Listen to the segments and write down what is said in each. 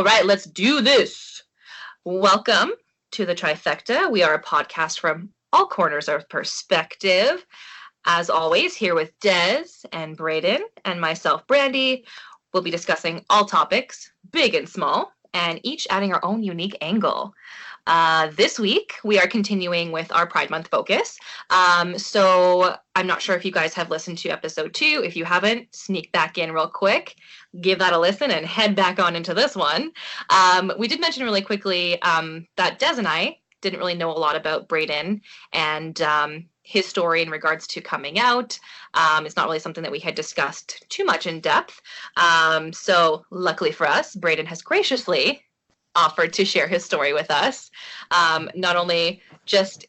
All right, let's do this. Welcome to the Trifecta. We are a podcast from all corners of perspective. As always, here with Des and Braden and myself, Brandi. We'll be discussing all topics, big and small, and each adding our own unique angle. This week, we are continuing with our Pride Month focus. So I'm not sure if you guys have listened to episode 2. If you haven't, sneak back in real quick, give that a listen, and head back on into this one. We did mention really quickly that Des and I didn't really know a lot about Braden and his story in regards to coming out. It's not really something that we had discussed too much in depth. So luckily for us, Braden has graciously offered to share his story with us, not only just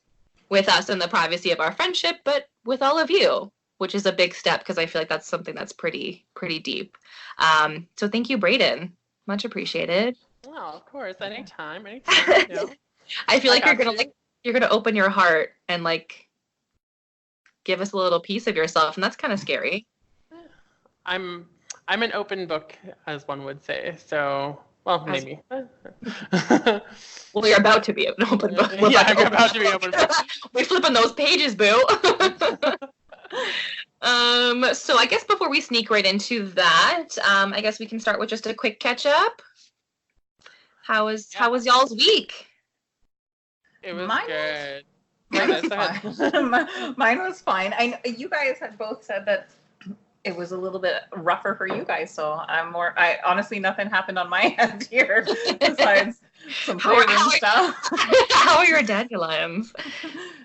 with us in the privacy of our friendship, but with all of you, which is a big step because I feel like that's something that's pretty deep. So thank you, Braden. Much appreciated. Oh, of course, anytime. You know. I feel like you're gonna open your heart and give us a little piece of yourself, and that's kind of scary. I'm an open book, as one would say. So. Well, maybe. Well, you're about to be an open book. We're about to be open book. We're flipping those pages, boo. So I guess before we sneak right into that, I guess we can start with just a quick catch up. How was y'all's week? It was good. Mine was fine. You guys had both said that it was a little bit rougher for you guys, so I honestly, nothing happened on my end here besides some playroom stuff. How are your dandelions?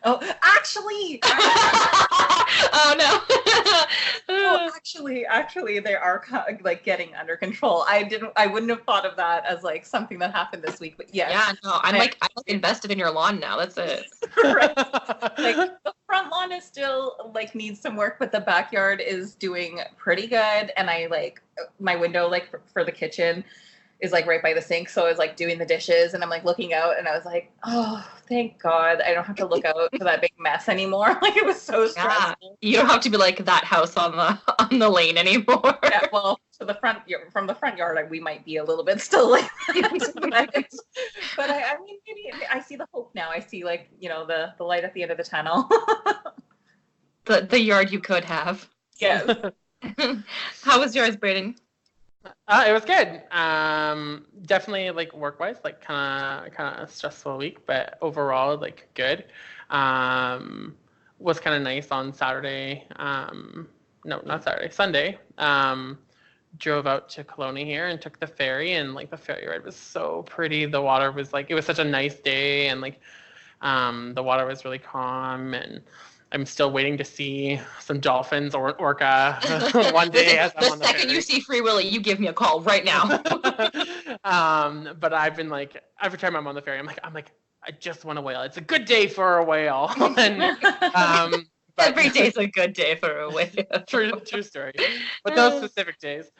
Oh, actually. Oh no. Oh, actually, they are getting under control. I wouldn't have thought of that as something that happened this week, but yes. Yeah, no, I'm invested in your lawn now. That's it. Right. The front lawn is still needs some work, but the backyard is doing pretty good. And I my window for the kitchen is right by the sink, so I was doing the dishes and I'm looking out and I was oh, thank God I don't have to look out for that big mess anymore. It was so stressful. You don't have to be that house on the lane anymore. Yeah, well, from the front yard we might be a little bit still but I mean, maybe I see the hope now. I see the light at the end of the tunnel. the yard you could have. Yes. How was yours, Braden? It was good. Definitely work-wise, kind of stressful week, but overall good. Was kind of nice on Saturday. No, not Saturday, Sunday. Drove out to Kelowna here and took the ferry, and the ferry ride was so pretty. The water was it was such a nice day, and the water was really calm, and I'm still waiting to see some dolphins or orca one day as I'm on the second ferry. You see Free Willy, you give me a call right now. But I've been every time I'm on the ferry, I'm like, I just want a whale. It's a good day for a whale. And, but, every day's a good day for a whale. True story. But those specific days.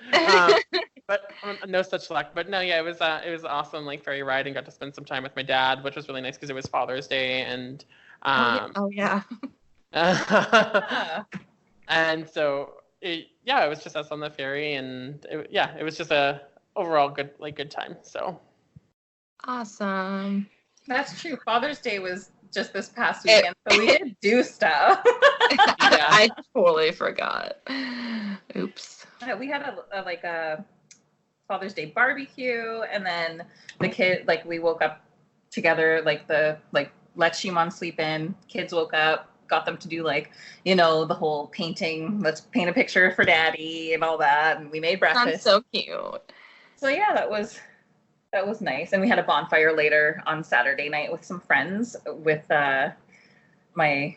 But no such luck. But no, yeah, it was awesome, ferry ride, and got to spend some time with my dad, which was really nice because it was Father's Day, and oh yeah. And so it was just us on the ferry, and it was just a overall good time. So awesome. That's true. Father's Day was just this past weekend, so we did do stuff. Yeah. I totally forgot. Oops. We had a Father's Day barbecue, and then the kid we woke up together, let Shimon sleep in. Kids woke up, got them to do the whole painting. Let's paint a picture for Daddy and all that, and we made breakfast. That's so cute. So yeah, that was nice, and we had a bonfire later on Saturday night with some friends. With my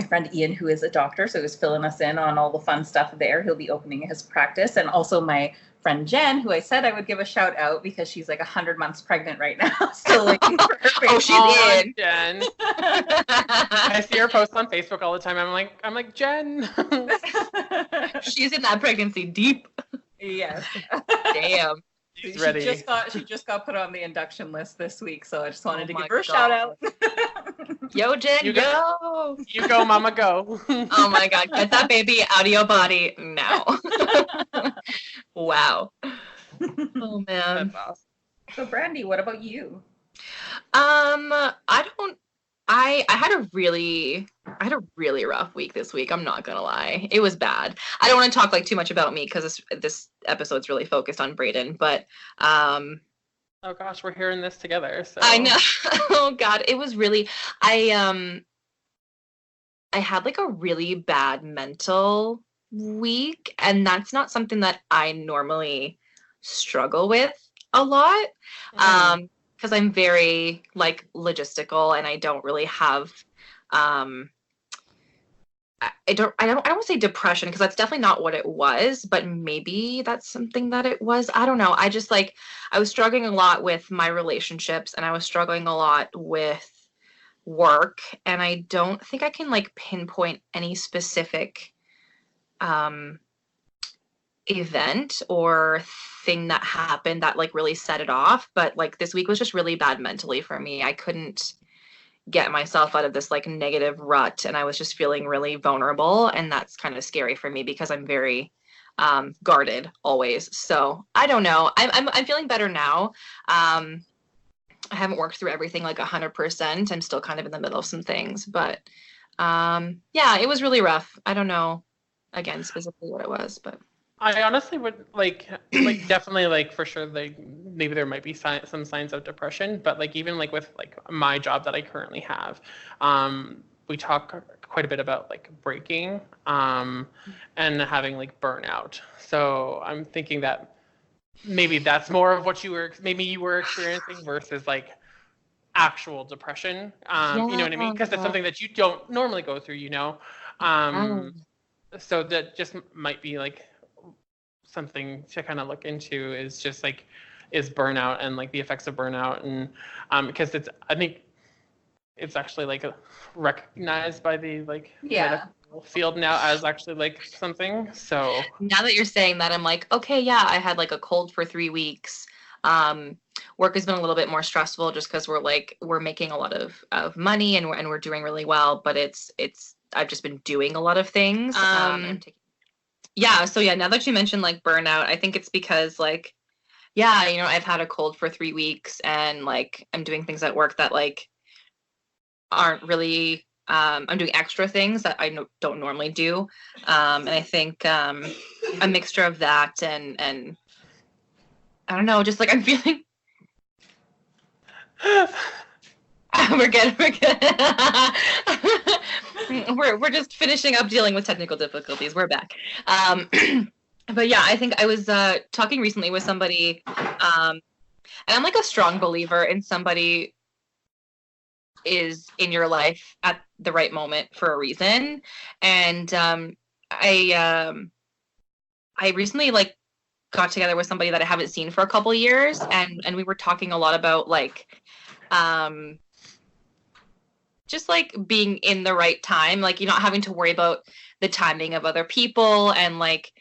friend Ian, who is a doctor, so he was filling us in on all the fun stuff there. He'll be opening his practice, and also my friend Jen, who I said I would give a shout out because she's 100 months pregnant right now. Still looking for her baby. Oh, she's in. Jen. I see her post on Facebook all the time. I'm like Jen. She's in that pregnancy deep. Yes. Damn. She's ready. She just got put on the induction list this week, so I just wanted to give her a shout out. Yo, Jen, you go. You go, mama, go. Oh my God, get that baby out of your body now. Wow. Oh man. That's awesome. So Brandi, what about you? I had a really rough week this week. I'm not gonna lie. It was bad. I don't want to talk like too much about me because this episode's really focused on Braden, but Oh gosh, we're hearing this together. So I know. Oh God, it was really I had like a really bad mental week, and that's not something that I normally struggle with a lot. Because I'm very like logistical and I don't really have um I don't want to say depression because that's definitely not what it was, but maybe that's something that it was. I don't know. I just like I was struggling a lot with my relationships and I was struggling a lot with work, and I don't think I can like pinpoint any specific um event or thing that happened that like really set it off, but like this week was just really bad mentally for me. I couldn't get myself out of this like negative rut, and I was just feeling really vulnerable, and that's kind of scary for me because I'm very guarded always. So I don't know. I'm feeling better now. I haven't worked through everything like 100%. I'm still kind of in the middle of some things, but yeah, it was really rough. I don't know again specifically what it was, but I honestly would like definitely like for sure like maybe there might be some signs of depression, but like even like with like my job that I currently have, we talk quite a bit about like breaking and having like burnout. So I'm thinking that maybe that's more of what you were experiencing versus like actual depression. You know what I mean? Because that's something that you don't normally go through, you know. So that just might be like something to kind of look into is just like is burnout and like the effects of burnout, and because I think it's actually like recognized by the like medical field now as actually like something. So now that you're saying that, I'm like, okay, yeah, I had like a cold for 3 weeks. Work has been a little bit more stressful just because we're making a lot of money, and we're doing really well, but it's I've just been doing a lot of things. Yeah, so yeah, now that you mentioned like burnout, I think it's because like, yeah, you know, I've had a cold for 3 weeks, and like I'm doing things at work that like aren't really I'm doing extra things that I don't normally do. And I think a mixture of that and I don't know, just like I'm feeling we're good. We're just finishing up dealing with technical difficulties. We're back. But yeah, I think I was talking recently with somebody, and I'm like a strong believer in somebody is in your life at the right moment for a reason. And I recently like got together with somebody that I haven't seen for a couple years, and we were talking a lot about like just like being in the right time, like you're not having to worry about the timing of other people, and like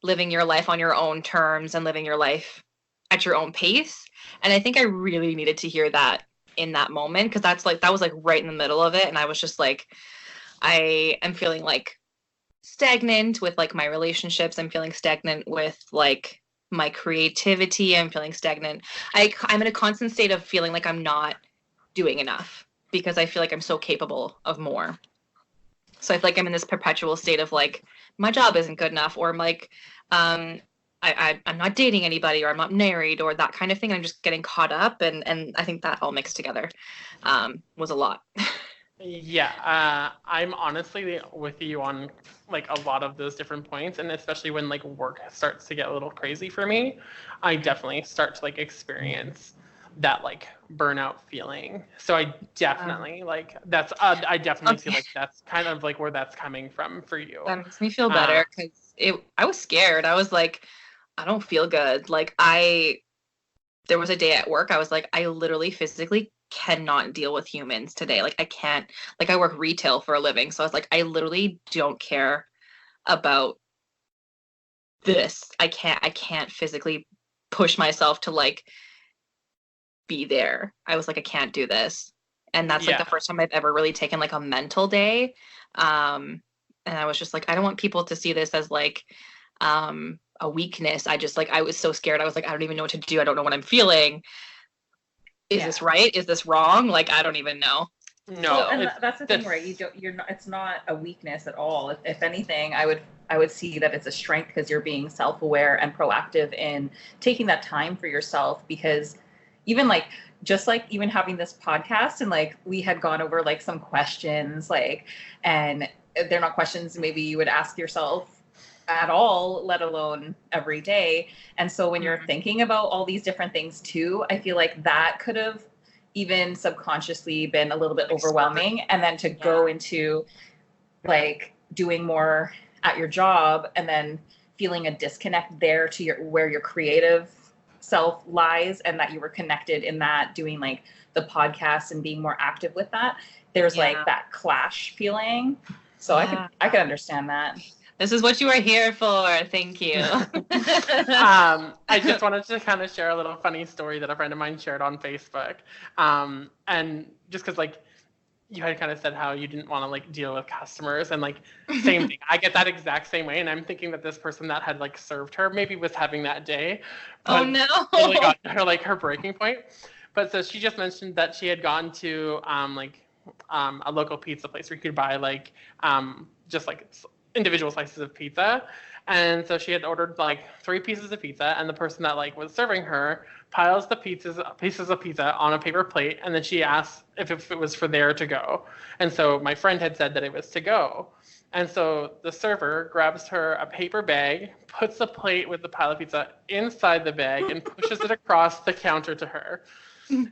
living your life on your own terms and living your life at your own pace. And I think I really needed to hear that in that moment, because that was like right in the middle of it, and I was just like, I am feeling like stagnant with like my relationships. I'm feeling stagnant with like my creativity. I'm feeling stagnant. I'm in a constant state of feeling like I'm not doing enough because I feel like I'm so capable of more. So I feel like I'm in this perpetual state of like my job isn't good enough, or I'm like I'm not dating anybody, or I'm not married, or that kind of thing. I'm just getting caught up, and I think that all mixed together was a lot. Yeah, I'm honestly with you on like a lot of those different points, and especially when like work starts to get a little crazy for me, I definitely start to like experience that like burnout feeling. So I definitely like that's I definitely feel like that's kind of like where that's coming from for you. That makes me feel better, because I was scared. I was like, I don't feel good. Like there was a day at work, I was like, I literally physically cannot deal with humans today. Like I can't, like I work retail for a living. So I was like, I literally don't care about this. I can't physically push myself to like be there. I was like, I can't do this. And that's like the first time I've ever really taken like a mental day. And I was just like, I don't want people to see this as like a weakness. I just like, I was so scared. I was like, I don't even know what to do. I don't know what I'm feeling. is this right? Is this wrong? Like, I don't even know. No, Well, and that's the thing, right? You're not. It's not a weakness at all. If anything, I would see that it's a strength because you're being self-aware and proactive in taking that time for yourself. Because even like just like even having this podcast and like we had gone over like some questions like, and they're not questions maybe you would ask yourself at all, let alone every day. And so when you're thinking about all these different things too, I feel like that could have even subconsciously been a little bit overwhelming. And then to go into like doing more at your job and then feeling a disconnect there to where your creative self lies, and that you were connected in that doing like the podcast and being more active with that, there's like that clash feeling. So I could understand that. This is what you are here for. Thank you. I just wanted to kind of share a little funny story that a friend of mine shared on Facebook. And just because like you had kind of said how you didn't want to like deal with customers, and like same thing. I get that exact same way. And I'm thinking that this person that had like served her maybe was having that day. Oh no. Really got her like her breaking point. But so she just mentioned that she had gone to a local pizza place where you could buy like just like individual slices of pizza. And so she had ordered like 3 pieces of pizza, and the person that like was serving her piles the pieces of pizza on a paper plate, and then she asked if it was for there to go. And so my friend had said that it was to go. And so the server grabs her a paper bag, puts the plate with the pile of pizza inside the bag, and pushes it across the counter to her.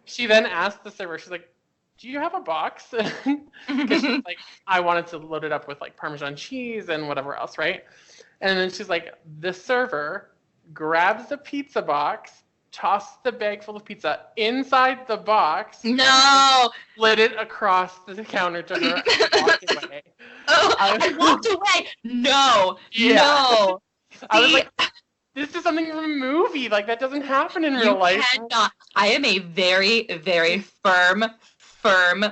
She then asked the server, she's like, do you have a box? Because she's like, I wanted to load it up with like Parmesan cheese and whatever else, right? And then she's like, the server grabs the pizza box, tossed the bag full of pizza inside the box. No! Slid it across the counter to her and walked away. Oh, I walked away. No. Yeah. No. I was like, this is something from a movie. Like, that doesn't happen in real life. Cannot. I am a very, very firm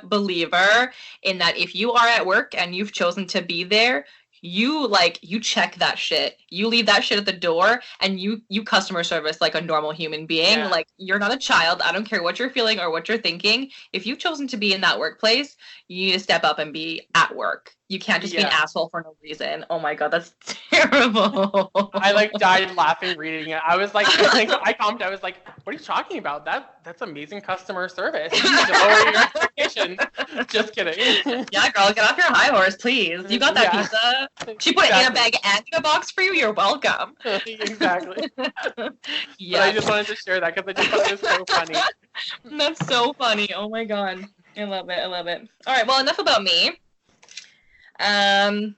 believer in that if you are at work and you've chosen to be there, you check that shit. You leave that shit at the door, and you customer service like a normal human being. Yeah. Like, you're not a child. I don't care what you're feeling or what you're thinking. If you've chosen to be in that workplace, you need to step up and be at work. You can't just be an asshole for no reason. Oh my God, that's terrible. I like died laughing reading it. I was like, I commented, I was like, what are you talking about? That's amazing customer service. You need to lower your expectations. Just kidding. Yeah, girl, get off your high horse, please. You got that pizza. She put it in a bag and in a box for you. You're welcome. Exactly. Yeah. But I just wanted to share that because I just thought it was so funny. That's so funny. Oh my God. I love it. All right, well, enough about me. I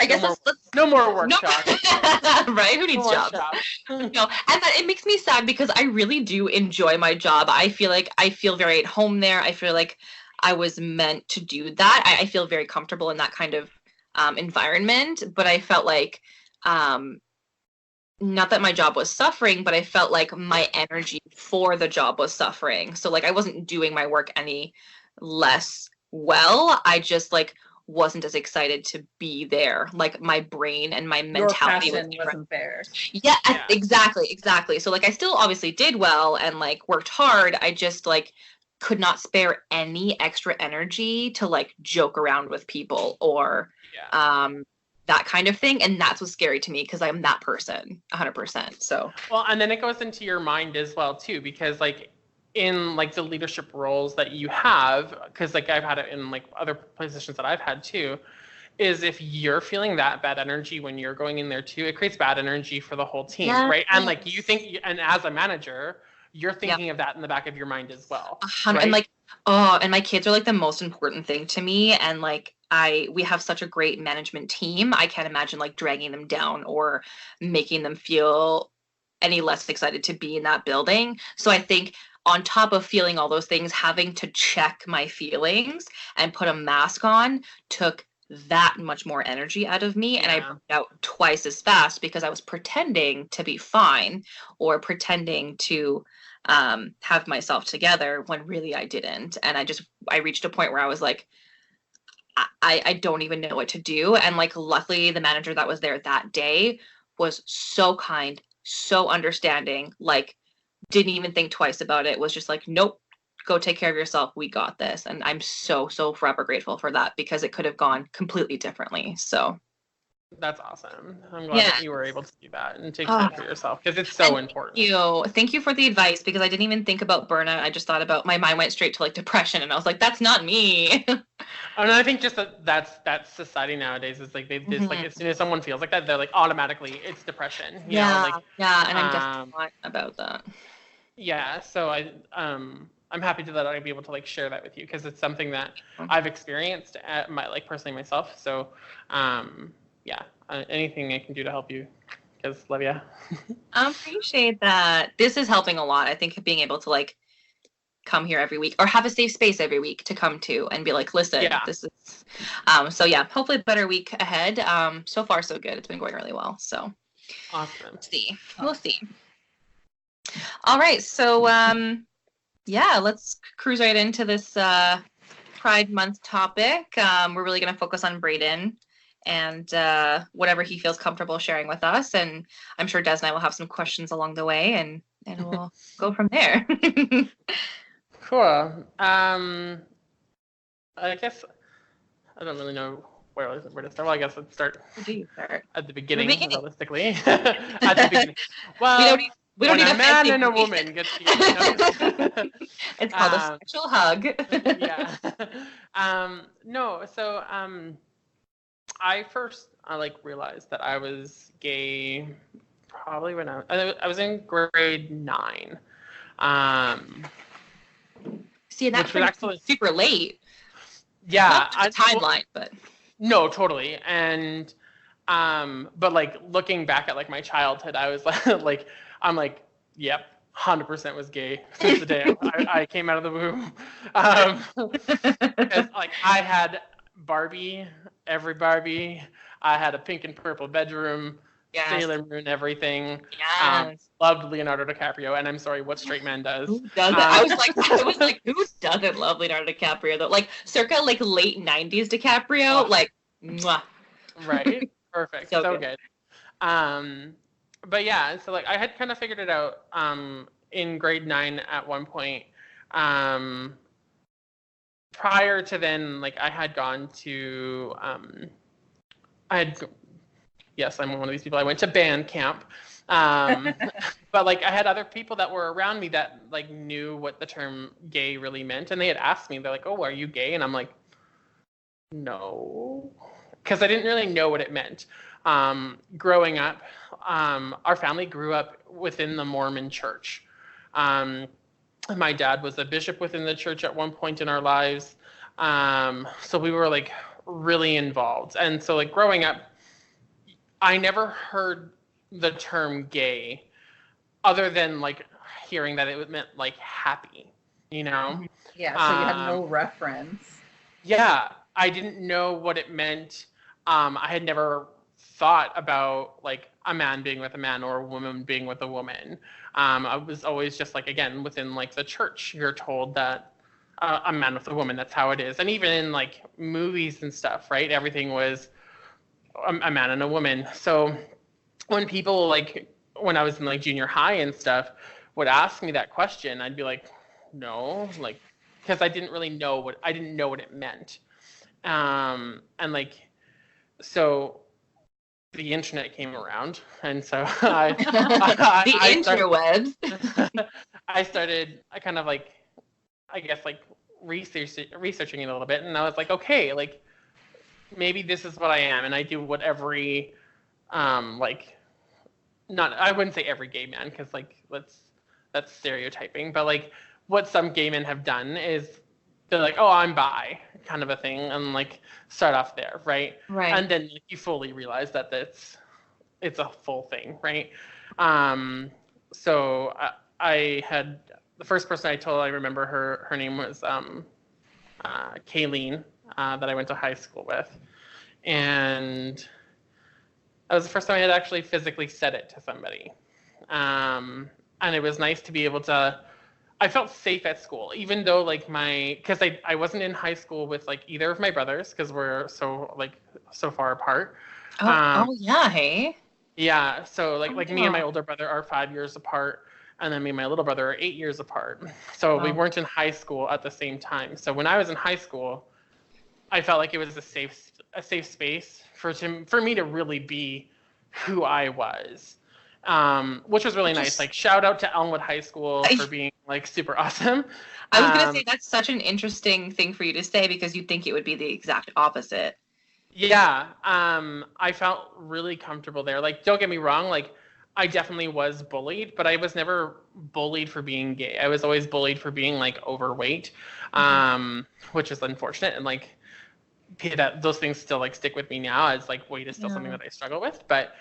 guess let's no more workshops. Right? Who needs jobs? No, and that it makes me sad because I really do enjoy my job. I feel very at home there. I feel like I was meant to do that. I feel very comfortable in that kind of environment, but I felt like not that my job was suffering, but I felt like my energy for the job was suffering. So like I wasn't doing my work any less well. I just like wasn't as excited to be there. Like my brain and my mentality wasn't there. Yeah, exactly. So like I still obviously did well and like worked hard. I just like could not spare any extra energy to like joke around with people or that kind of thing. And that's what's scary to me because I'm that person 100%. So well, and then it goes into your mind as well too, because like in like the leadership roles that you have, because like I've had it in like other positions that I've had too, is if you're feeling that bad energy when you're going in there too, it creates bad energy for the whole team, right? And like you think, and as a manager, you're thinking of that in the back of your mind as well. Right? And like, and my kids are like the most important thing to me. And like, we have such a great management team. I can't imagine like dragging them down or making them feel any less excited to be in that building. So I think on top of feeling all those things, having to check my feelings and put a mask on took that much more energy out of me. And I broke out twice as fast because I was pretending to be fine or pretending to have myself together when really I didn't. And I reached a point where I was like, I don't even know what to do. And like, luckily the manager that was there that day was so kind, so understanding, like didn't even think twice about it, was just like, nope, go take care of yourself. We got this. And I'm so forever grateful for that, because it could have gone completely differently. So That's awesome. I'm glad that you were able to do that and take time for yourself, because it's so important. Thank you for the advice, because I didn't even think about burnout. I just thought about, my mind went straight to like depression, and I was like, that's not me. And I think just that's society nowadays is like they just like as soon as someone feels like that, they're like automatically it's depression. You know, like and I'm definitely not about that. Yeah, so I'm happy that I'd be able to like share that with you, because it's something that I've experienced at personally myself. So anything I can do to help you, because love ya. I appreciate that. This is helping a lot. I think being able to like come here every week, or have a safe space every week to come to and be like, listen, this is so yeah, hopefully a better week ahead. So far so good. It's been going really well. So awesome. We'll see. All right, so let's cruise right into this Pride Month topic. We're really going to focus on Braden and whatever he feels comfortable sharing with us, and I'm sure Des and I will have some questions along the way, and we'll go from there. Cool. I guess I don't really know where to start. Well, I guess let's start. Where do you start? At the beginning. Realistically. At the beginning. Well, we don't need a man and a woman get together. It's called a sexual hug. Yeah. No. So I first realized that I was gay probably when I was in grade 9. See, and that's actually super late. Yeah, not timeline, but no, totally. And but like looking back at like my childhood, I was like I'm like, yep, 100% was gay since the day I came out of the womb. Because like I had Barbie, every Barbie. I had a pink and purple bedroom. Yes. Sailor Moon, everything. Yes. Loved Leonardo DiCaprio, and I'm sorry, what straight man does? Who doesn't? I was like, who doesn't love Leonardo DiCaprio though? Like circa like late 90s DiCaprio, like, mwah. Right. Perfect. so good. But yeah, so like I had kind of figured it out in grade 9 at one point. Prior to then, like I had gone to yes, I'm one of these people. I went to band camp. But like I had other people that were around me that like knew what the term gay really meant, and they had asked me, they're like, "Oh, are you gay?" And I'm like, "No," because I didn't really know what it meant. Growing up, our family grew up within the Mormon church. My dad was a bishop within the church at one point in our lives. So we were like really involved. And so like growing up, I never heard the term gay other than like hearing that it meant like happy, you know? Yeah, so you had no reference. Yeah, I didn't know what it meant. I had never thought about like a man being with a man or a woman being with a woman. I was always just like, again, within like the church, you're told that a man with a woman, that's how it is. And even in like movies and stuff, right? Everything was a man and a woman. So when people like, when I was in like junior high and stuff, would ask me that question, I'd be like, no, like, because I didn't know what it meant. And like, so the internet came around, and so I interwebs. I kind of like, I guess like researching it a little bit, and I was like, okay, like maybe this is what I am, and I do what every like, not, I wouldn't say every gay man, because like that's stereotyping, but like what some gay men have done is they're like, oh, I'm bi, kind of a thing, and like start off there, right? Right. And then you fully realize that it's a full thing, right? So I had the first person I told, I remember her name was Kayleen, that I went to high school with, and that was the first time I had actually physically said it to somebody, and it was nice to be able to. I felt safe at school, even though like because I wasn't in high school with like either of my brothers, because we're so far apart. Oh yeah, hey. Yeah, so like me and my older brother are 5 years apart, And then me and my little brother are 8 years apart. So we weren't in high school at the same time. So when I was in high school, I felt like it was a safe space for me to really be who I was, which was really nice. Like, shout out to Elmwood High School for being like super awesome. I was gonna say that's such an interesting thing for you to say, because you'd think it would be the exact opposite. Yeah, I felt really comfortable there. Like, don't get me wrong, like I definitely was bullied, but I was never bullied for being gay. I was always bullied for being like overweight, which is unfortunate, and like that those things still like stick with me now, as like weight is still something that I struggle with. But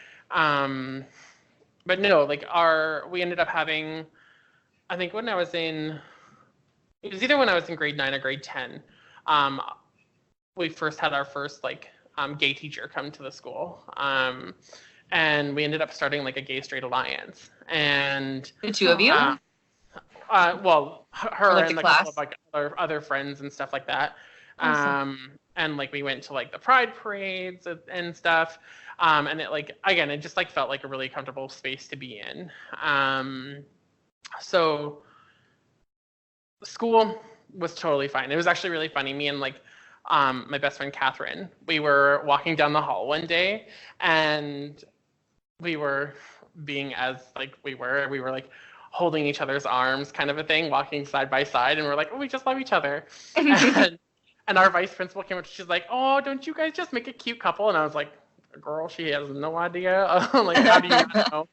no, like we ended up having, I think when I was in, it was either when I was in grade 9 or grade 10, we first had our first like gay teacher come to the school. And we ended up starting like a gay straight alliance. And the two of you? Well, her like and the a couple of like other friends and stuff like that. Awesome. And like we went to like the pride parades and stuff. And it like, again, it just like felt like a really comfortable space to be in. So school was totally fine. It was actually really funny. Me and like my best friend Catherine, we were walking down the hall one day, and we were being as like we were like holding each other's arms kind of a thing, walking side by side, and we're like, oh, we just love each other. And our vice principal came up, she's like, oh, don't you guys just make a cute couple? And I was like, girl, she has no idea. Like, how do you know?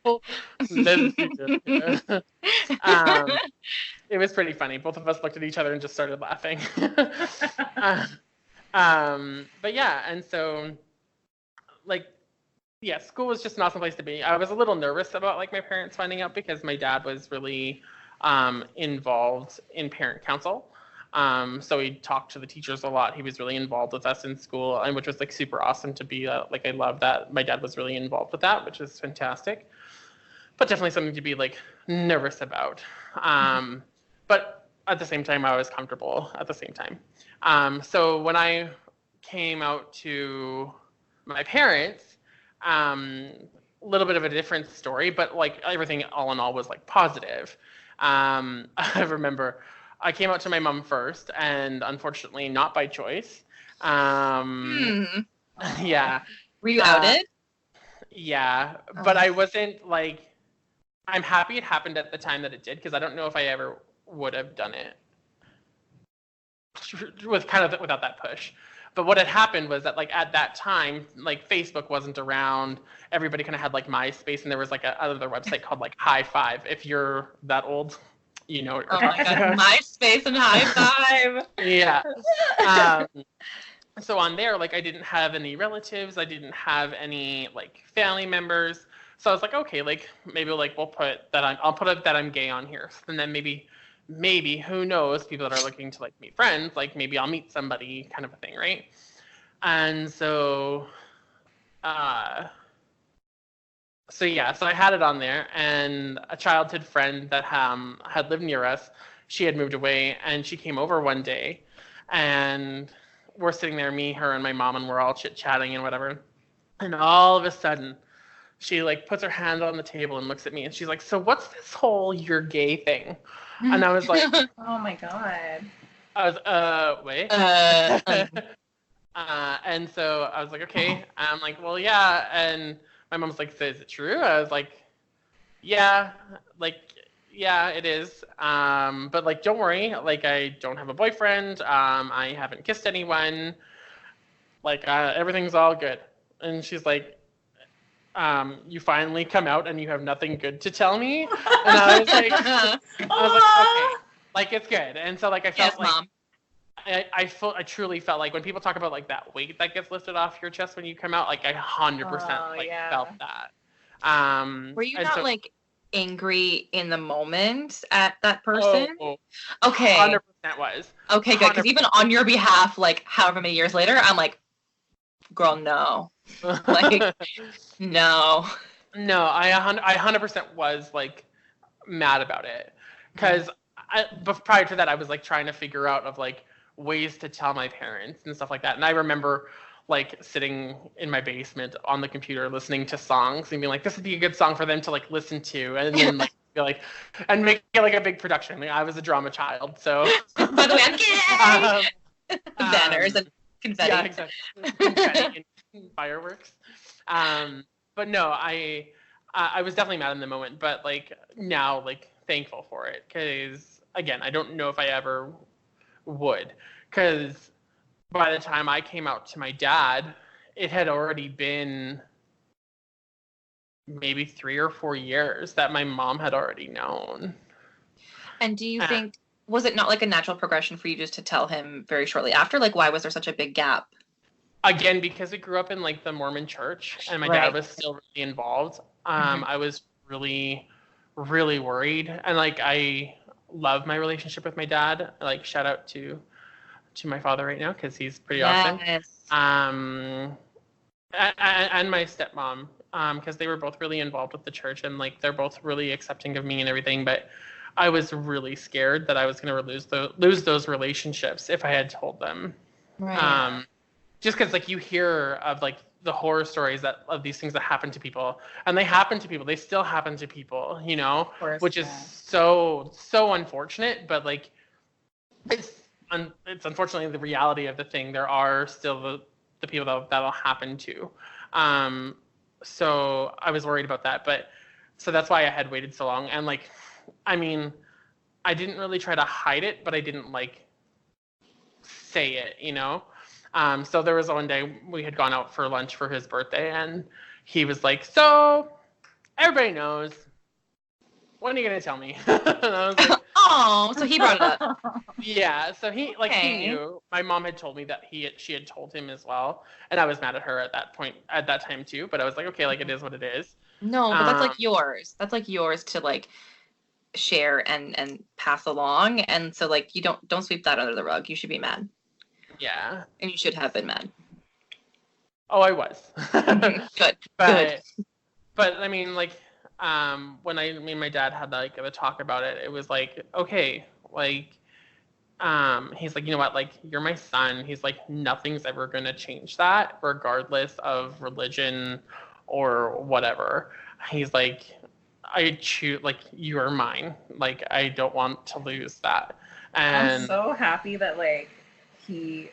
It was pretty funny. Both of us looked at each other and just started laughing. But yeah, and so like, yeah, school was just an awesome place to be. I was a little nervous about like my parents finding out, because my dad was really involved in parent council. So he talked to the teachers a lot. He was really involved with us in school, and which was like super awesome to be. Like, I love that my dad was really involved with that, which is fantastic. But definitely something to be like nervous about. But at the same time, I was comfortable at the same time. So when I came out to my parents, a little bit of a different story, but like everything all in all was like positive. I remember I came out to my mom first, and unfortunately not by choice. Yeah. Were you outed? Yeah, but I wasn't like, I'm happy it happened at the time that it did, because I don't know if I ever would have done it without that push. But what had happened was that like at that time, like Facebook wasn't around. Everybody kind of had like MySpace, and there was like another website called like High Five. If you're that old, you know. Oh my god, MySpace and High Five. Yeah. So on there, like I didn't have any relatives. I didn't have any like family members. So I was like, okay, like maybe like I'll put that I'm gay on here. And then maybe who knows, people that are looking to like meet friends, like maybe I'll meet somebody, kind of a thing, right? And so so I had it on there, and a childhood friend that had lived near us, she had moved away, and she came over one day, and we're sitting there, me, her, and my mom, and we're all chit-chatting and whatever. And all of a sudden, she like puts her hand on the table and looks at me, and she's like, so what's this whole you're gay thing? And I was like, oh my god. I was, wait. And so I was like, okay. I'm like, well, yeah. And my mom's like, so is it true? I was like, yeah, it is. But like, don't worry. Like, I don't have a boyfriend. I haven't kissed anyone. Like, everything's all good. And she's like, you finally come out and you have nothing good to tell me. And I was like, okay, like it's good. And so like I felt like, Mom. I truly felt like when people talk about like that weight that gets lifted off your chest when you come out, like I 100% felt that. Were you not like angry in the moment at that person? Okay. 100% was. Okay, good. Because even on your behalf, like however many years later, I'm like, girl, no. Like, no. I 100% was like mad about it, because prior to that I was like trying to figure out of like ways to tell my parents and stuff like that. And I remember like sitting in my basement on the computer listening to songs and being like, this would be a good song for them to like listen to, and then like be like, and make it like a big production. Like, I was a drama child, so. By the way, I'm gay. Banners and confetti. Yeah, exactly. Confetti and fireworks. But no, I was definitely mad in the moment, but like now, like thankful for it, because again, I don't know if I ever would, because by the time I came out to my dad, it had already been maybe 3 or 4 years that my mom had already known. And do you think, was it not like a natural progression for you just to tell him very shortly after? Like, why was there such a big gap? Again, because we grew up in like the Mormon church and my dad was still really involved. I was really, really worried. And like, I love my relationship with my dad. Like, shout out to my father right now, because he's pretty awesome. And my stepmom, because they were both really involved with the church, and like they're both really accepting of me and everything. But I was really scared that I was going to lose those relationships if I had told them. Right. Just because like you hear of like the horror stories of these things that happen to people, and they happen to people, they still happen to people, you know, Of course, which is so unfortunate. But like it's unfortunately the reality of the thing. There are still the people that'll happen to. So I was worried about that, but so that's why I had waited so long. And like, I mean, I didn't really try to hide it, but I didn't like say it, you know? So there was one day we had gone out for lunch for his birthday, and he was like, so everybody knows, when are you going to tell me? And I was like, oh, so he brought it up. Yeah, so he he knew. My mom had told me that she had told him as well, and I was mad at her at that time too. But I was like, okay, like it is what it is. No, but that's like yours. That's like yours to like share and pass along. And so like you don't sweep that under the rug. You should be mad. Yeah. And you should have been mad. Oh, I was. Good. But I mean, like, when me and my dad had like a talk about it, it was like, okay, like. He's like, you know what, like, you're my son. He's like, nothing's ever going to change that, regardless of religion or whatever. He's like, I choose, like, you're mine. Like, I don't want to lose that. And I'm so happy that, like, he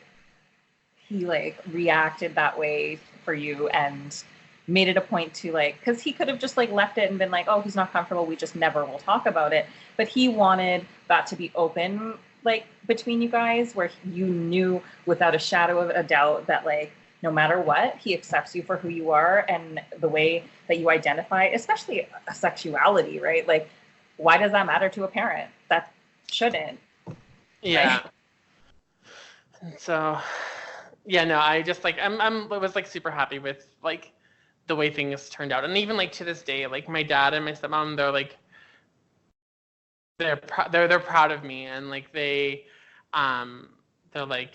like, reacted that way for you and made it a point to, like, because he could have just, like, left it and been like, oh, he's not comfortable, we just never will talk about it. But he wanted that to be open, like, between you guys, where you knew without a shadow of a doubt that, like, no matter what, he accepts you for who you are and the way that you identify, especially sexuality, right? Like, why does that matter to a parent? That shouldn't. Yeah. Right? So, yeah, no, I just like I was like super happy with like the way things turned out, and even like to this day, like my dad and my stepmom, they're like. They're proud of me, and like they're like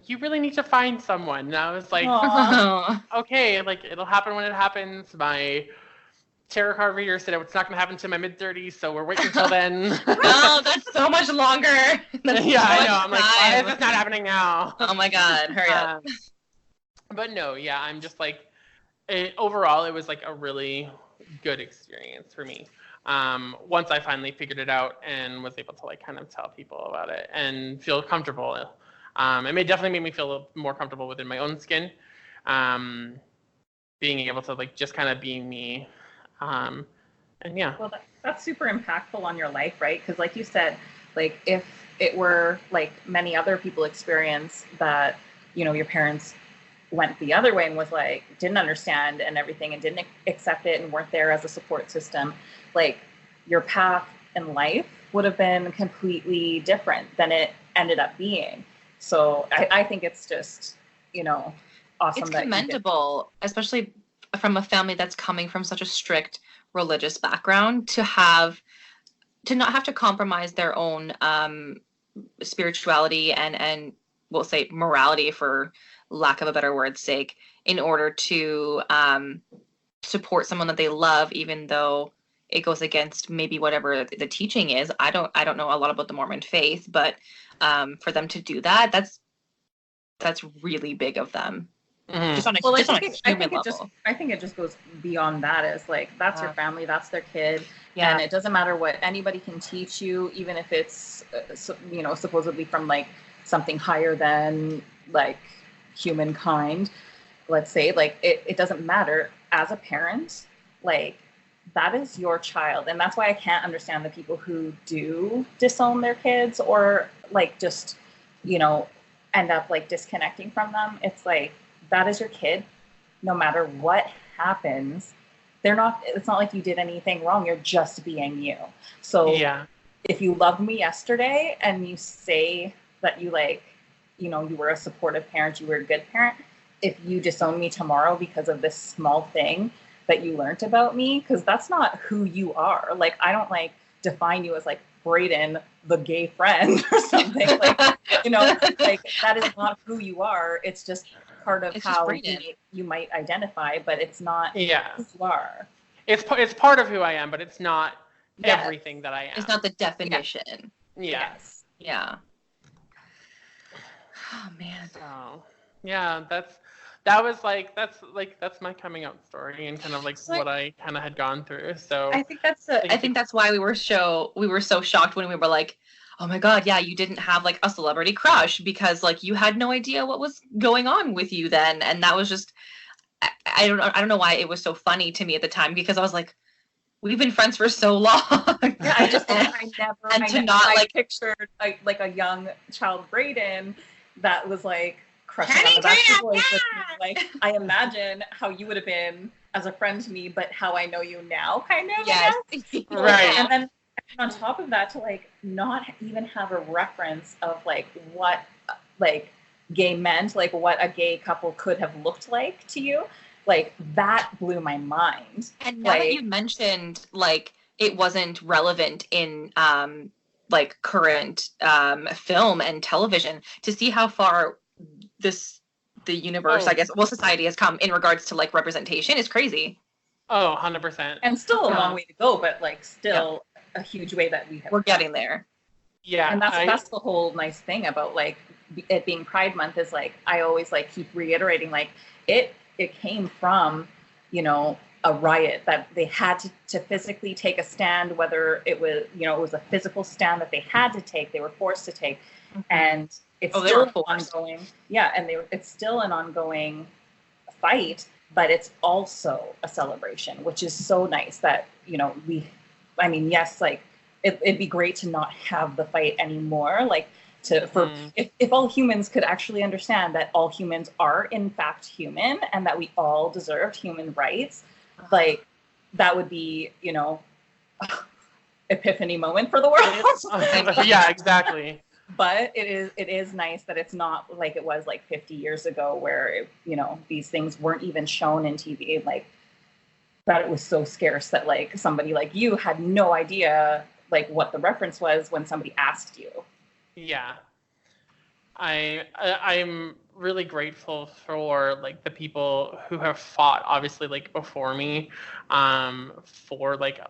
you really need to find someone. And I was like, okay, like it'll happen when it happens. My tarot card reader said it's not going to happen until my mid-30s, so we're waiting until then. Oh, that's so much longer. Yeah, I know. I'm like, why is this not happening now? Oh my God, hurry up. But no, yeah, I'm just like, overall, it was like a really good experience for me. Once I finally figured it out and was able to like kind of tell people about it and feel comfortable. It definitely made me feel more comfortable within my own skin. Being able to like just kind of be me. And yeah. Well, that's super impactful on your life, right? Because like you said, like if it were like many other people experience that, you know, your parents went the other way and was like, didn't understand and everything and didn't accept it and weren't there as a support system, like your path in life would have been completely different than it ended up being. So I think it's just, you know, awesome. It's commendable, especially from a family that's coming from such a strict religious background, to not have to compromise their own spirituality and we'll say morality, for lack of a better word's sake, in order to support someone that they love, even though it goes against maybe whatever the teaching is. I don't know a lot about the Mormon faith, but for them to do that, that's really big of them. Just on a, Well, just on a human level. I think it just goes beyond that. Is like, that's your family, that's their kid, and it doesn't matter what anybody can teach you, even if it's supposedly from like something higher than like humankind. Let's say, like, it doesn't matter. As a parent, like, that is your child, and that's why I can't understand the people who do disown their kids or like just end up like disconnecting from them. It's like, that is your kid. No matter what happens, it's not like you did anything wrong. You're just being you. So if you loved me yesterday and you say that you you were a supportive parent, you were a good parent, if you disown me tomorrow because of this small thing that you learned about me, because that's not who you are. Like, I don't like define you as like Braden, the gay friend or something. Like, like, that is not who you are. It's just part of how you might identify, but it's not who you are. It's part of who I am, but it's not everything that I am. It's not the definition. Yes. Yeah. Oh man. So that's my coming out story and kind of like what I kind of had gone through. So I think that's why we were so shocked when we were like, oh my God, yeah, you didn't have like a celebrity crush, because like you had no idea what was going on with you then. And that was just, I don't know why it was so funny to me at the time, because I was like, we've been friends for so long. Yeah, I pictured like a young child Braden that was like crushing on the Backstreet Boys with me. Like, I imagine how you would have been as a friend to me, but how I know you now, kind of. Yes. Right. And then on top of that, to like not even have a reference of like what like gay meant, like what a gay couple could have looked like to you, like that blew my mind. And now that you mentioned like it wasn't relevant in like current film and television, to see how far the universe, I guess, society has come in regards to like representation is crazy. 100%. And still a long way to go, but like still a huge way that we're getting there. Yeah. And that's the whole nice thing about like it being Pride Month, is like I always like keep reiterating, like it came from, a riot that they had to physically take a stand, whether it was, it was a physical stand that they had to take, they were forced to take. Mm-hmm. And it's still ongoing. Yeah. And it's still an ongoing fight, but it's also a celebration, which is so nice that, yes, like it'd be great to not have the fight anymore. Like if all humans could actually understand that all humans are in fact human and that we all deserved human rights, like that would be, epiphany moment for the world. Yeah, exactly. But it is nice that it's not like it was like 50 years ago where, these things weren't even shown in TV, like that it was so scarce that like somebody like you had no idea like what the reference was when somebody asked you. Yeah. I'm really grateful for like the people who have fought obviously like before me for like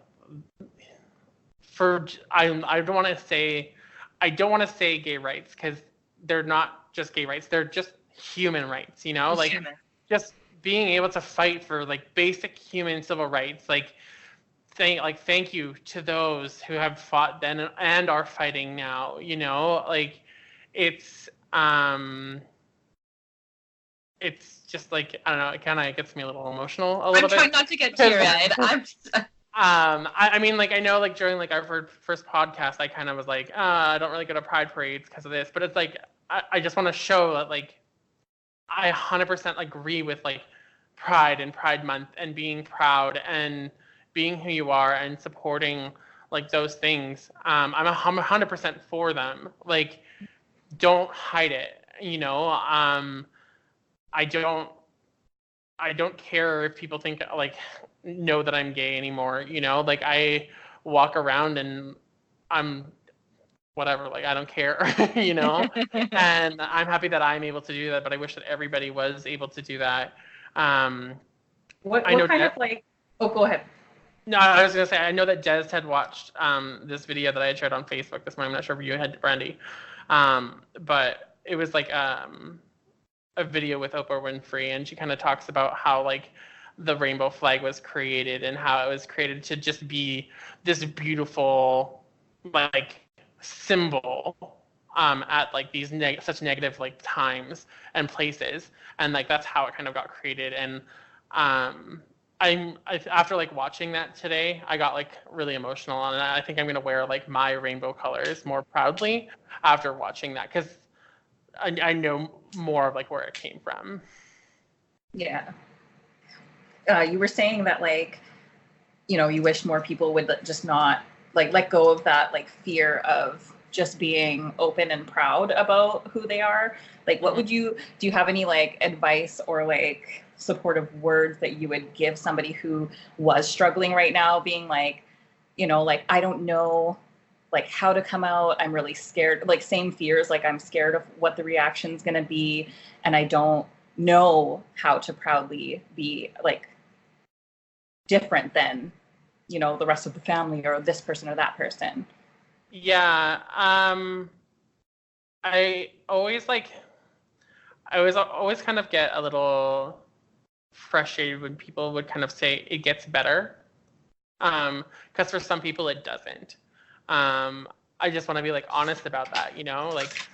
I don't want to say gay rights, because they're not just gay rights, they're just human rights, like human. Just being able to fight for like basic human civil rights, like thank you to those who have fought then and are fighting now, like it's just like, I don't know, it kind of gets me a little emotional a little bit. I'm trying not to get teary-eyed. I mean, like, I know, like, during, like, our first podcast, I kind of was like, I don't really go to Pride parades because of this, but it's like, I just want to show that, like, I 100% agree with, like, Pride and Pride Month and being proud and being who you are and supporting, like, those things. I'm 100% for them. Like, don't hide it, I don't care if people think, like, know that I'm gay anymore, like I walk around and I'm whatever, like I don't care, and I'm happy that I'm able to do that, but I wish that everybody was able to do that. What kind of like, go ahead. No, I was gonna say, I know that Des had watched this video that I had shared on Facebook this morning. I'm not sure if you had, Brandi, but it was like a video with Oprah Winfrey, and she kind of talks about how like the rainbow flag was created and how it was created to just be this beautiful like symbol at like these such negative like times and places, and like that's how it kind of got created. And after like watching that today, I got like really emotional on it. I think I'm gonna wear like my rainbow colors more proudly after watching that, because I know more of like where it came from. Yeah. You were saying that like, you know, you wish more people would just not like let go of that like fear of just being open and proud about who they are. Like, what would do you have any like advice or like supportive words that you would give somebody who was struggling right now, being like, you know, like, I don't know like how to come out. I'm really scared, like same fears, like I'm scared of what the reaction's going to be. And I don't know how to proudly be like different than, you know, the rest of the family or this person or that person. Yeah. I always kind of get a little frustrated when people would kind of say it gets better. Because for some people it doesn't. I just want to be like honest about that, you know, like,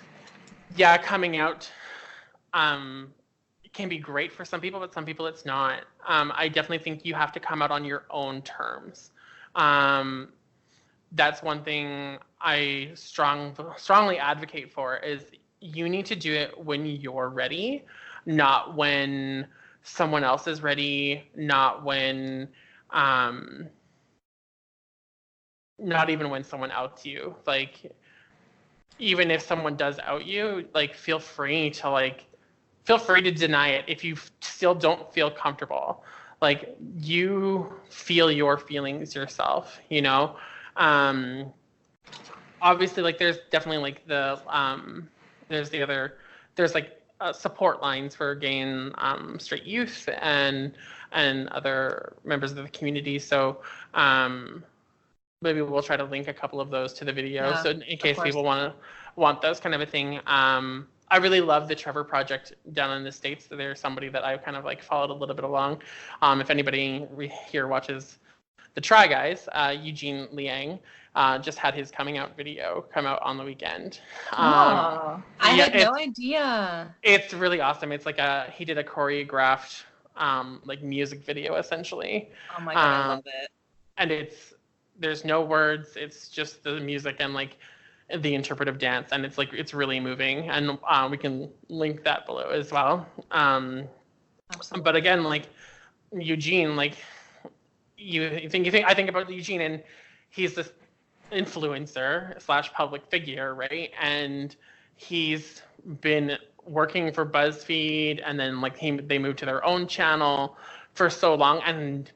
yeah, coming out can be great for some people, but some people it's not. I definitely think you have to come out on your own terms. That's one thing I strongly advocate for, is you need to do it when you're ready, not when someone else is ready, not even when someone outs you. Like, even if someone does out you, like, feel free to deny it if you still don't feel comfortable. Like, you feel your feelings yourself, you know? Obviously, like, there's definitely like there's like support lines for gay and straight youth and other members of the community. So maybe we'll try to link a couple of those to the video. Yeah, so in case people want those kind of a thing. I really love the Trevor Project down in the States. They're somebody that I've kind of like followed a little bit along. If anybody here watches the Try Guys, Eugene Liang just had his coming out video come out on the weekend. I had no idea. It's really awesome. It's like he did a choreographed like music video essentially. Oh my God, I love it. And there's no words. It's just the music and like the interpretive dance, and it's really moving, and we can link that below as well. Absolutely. But again, like Eugene, like I think about Eugene, and he's this influencer / public figure, right? And he's been working for BuzzFeed, and then like they moved to their own channel for so long, and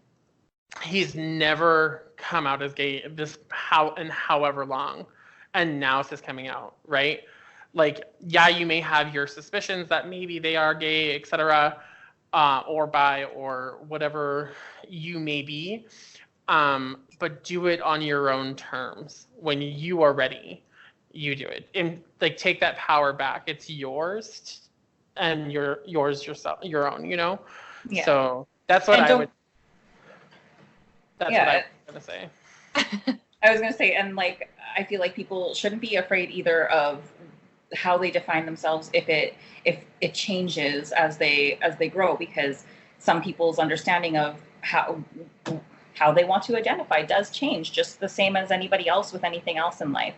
he's never come out as gay however long. And now it's just coming out, right? Like, yeah, you may have your suspicions that maybe they are gay, etc., or bi, or whatever you may be, but do it on your own terms. When you are ready, you do it, and like take that power back. It's yours, and your own. You know. Yeah. So that's what I would. That's what I was gonna say. I was gonna say, and like, I feel like people shouldn't be afraid either of how they define themselves if it changes as they grow, because some people's understanding of how they want to identify does change, just the same as anybody else with anything else in life.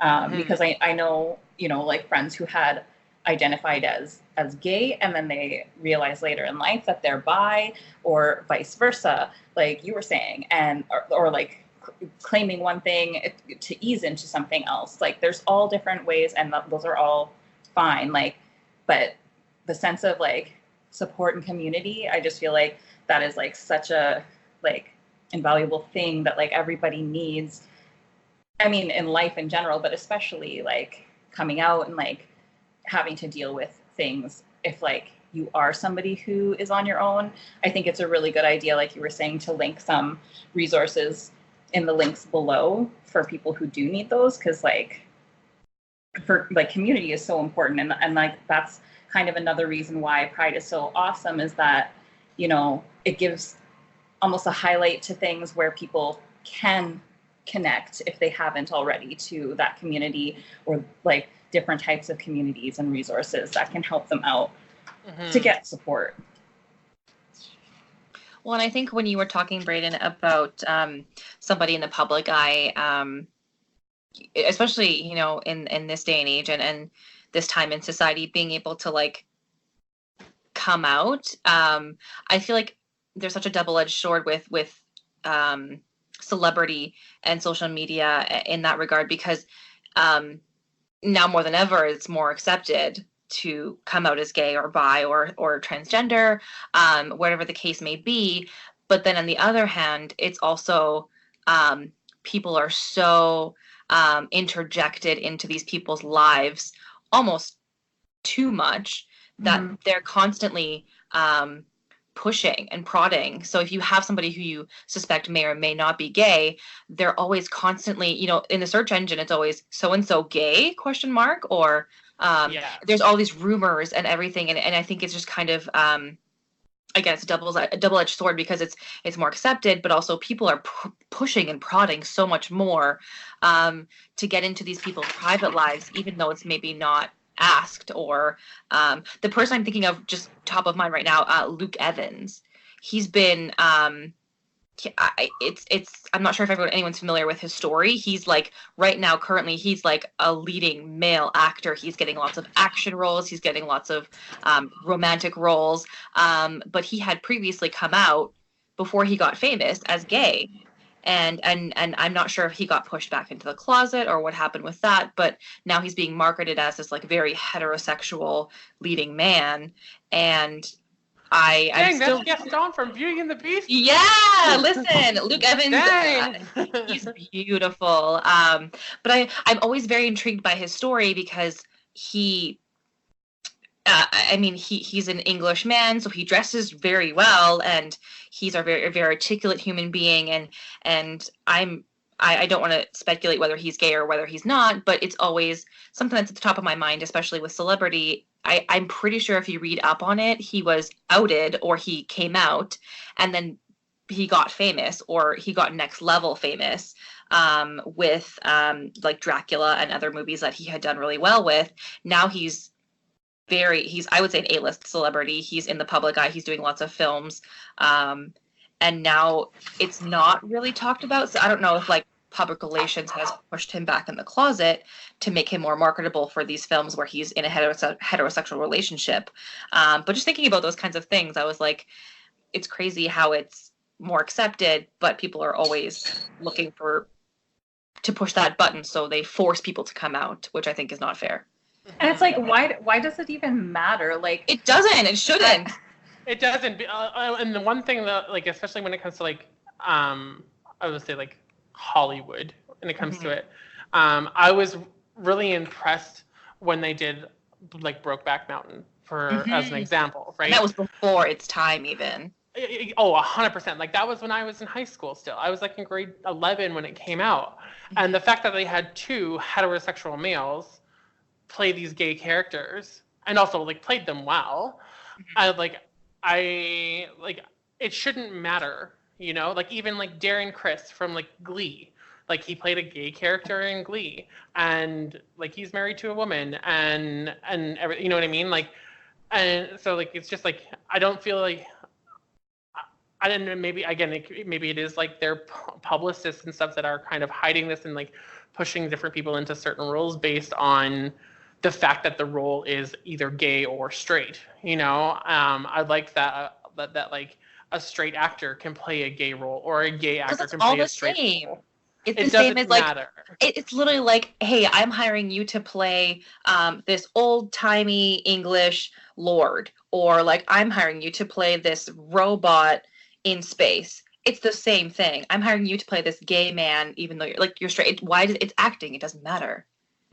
Because I know, you know, like friends who had identified as gay, and then they realize later in life that they're bi, or vice versa, like you were saying, and or like claiming one thing to ease into something else. Like, there's all different ways, and those are all fine. Like, but the sense of like support and community, I just feel like that is like such a like invaluable thing that like everybody needs. I mean, in life in general, but especially like coming out and like having to deal with things. If like you are somebody who is on your own, I think it's a really good idea, like you were saying, to link some resources in the links below for people who do need those, because like for like community is so important, and like that's kind of another reason why Pride is so awesome is that, you know, it gives almost a highlight to things where people can connect if they haven't already to that community, or like different types of communities and resources that can help them out to get support. Well, and I think when you were talking, Braden, about somebody in the public eye, especially, you know, in this day and age and this time in society, being able to like come out, I feel like there's such a double-edged sword with celebrity and social media in that regard, because now more than ever, it's more accepted to come out as gay or bi or transgender, whatever the case may be. But then on the other hand, it's also people are so interjected into these people's lives almost too much that they're constantly pushing and prodding. So if you have somebody who you suspect may or may not be gay, they're always constantly, you know, in the search engine, it's always so-and-so gay ? Or there's all these rumors and everything. And I think it's just kind of, again, it's a double-edged sword, because it's more accepted, but also people are pushing and prodding so much more to get into these people's private lives, even though it's maybe not asked. Or the person I'm thinking of, just top of mind right now, Luke Evans. He's been I'm not sure if anyone's familiar with his story. He's like, right now, currently, he's like a leading male actor. He's getting lots of action roles. He's getting lots of romantic roles. But he had previously come out before he got famous as gay. And I'm not sure if he got pushed back into the closet or what happened with that, but now he's being marketed as this like very heterosexual leading man. And I'm still... that's Gaston from Beauty and the Beast. Yeah, listen, Luke Evans, he's beautiful. But I'm always very intrigued by his story, because he, he's an English man, so he dresses very well, and he's a very, very articulate human being. And I don't want to speculate whether he's gay or whether he's not, but it's always something that's at the top of my mind, especially with celebrity. I'm pretty sure if you read up on it, he was outed, or he came out and then he got famous, or he got next level famous with like Dracula and other movies that he had done really well with. Now he's I would say an A-list celebrity. He's in the public eye. He's doing lots of films. And now it's not really talked about. So I don't know if like public relations has pushed him back in the closet to make him more marketable for these films where he's in a heterosexual relationship. But just thinking about those kinds of things, I was like, it's crazy how it's more accepted, but people are always looking to push that button. So they force people to come out, which I think is not fair. And it's like, why does it even matter? Like, it doesn't. It shouldn't. It doesn't. And the one thing that, like, especially when it comes to like, I would say like Hollywood, when it comes to it, I was really impressed when they did like Brokeback Mountain as an example, right? And that was before its time, even. Oh, 100%. Like that was when I was in high school still. I was like in grade 11 when it came out. And the fact that they had two heterosexual males play these gay characters and also like played them well, it shouldn't matter, you know? Like even like Darren Criss from like Glee, like he played a gay character in Glee, and like he's married to a woman and every, you know what I mean? Like, and so like it's just like I don't feel like, I don't know, maybe again maybe it is like their publicists and stuff that are kind of hiding this and like pushing different people into certain roles based on the fact that the role is either gay or straight, you know? I like that like a straight actor can play a gay role, or a gay actor can play a straight role. It's the same as like, it's literally like, hey, I'm hiring you to play this old-timey English lord, or like I'm hiring you to play this robot in space. It's the same thing. I'm hiring you to play this gay man, even though you're straight. It's acting. It doesn't matter.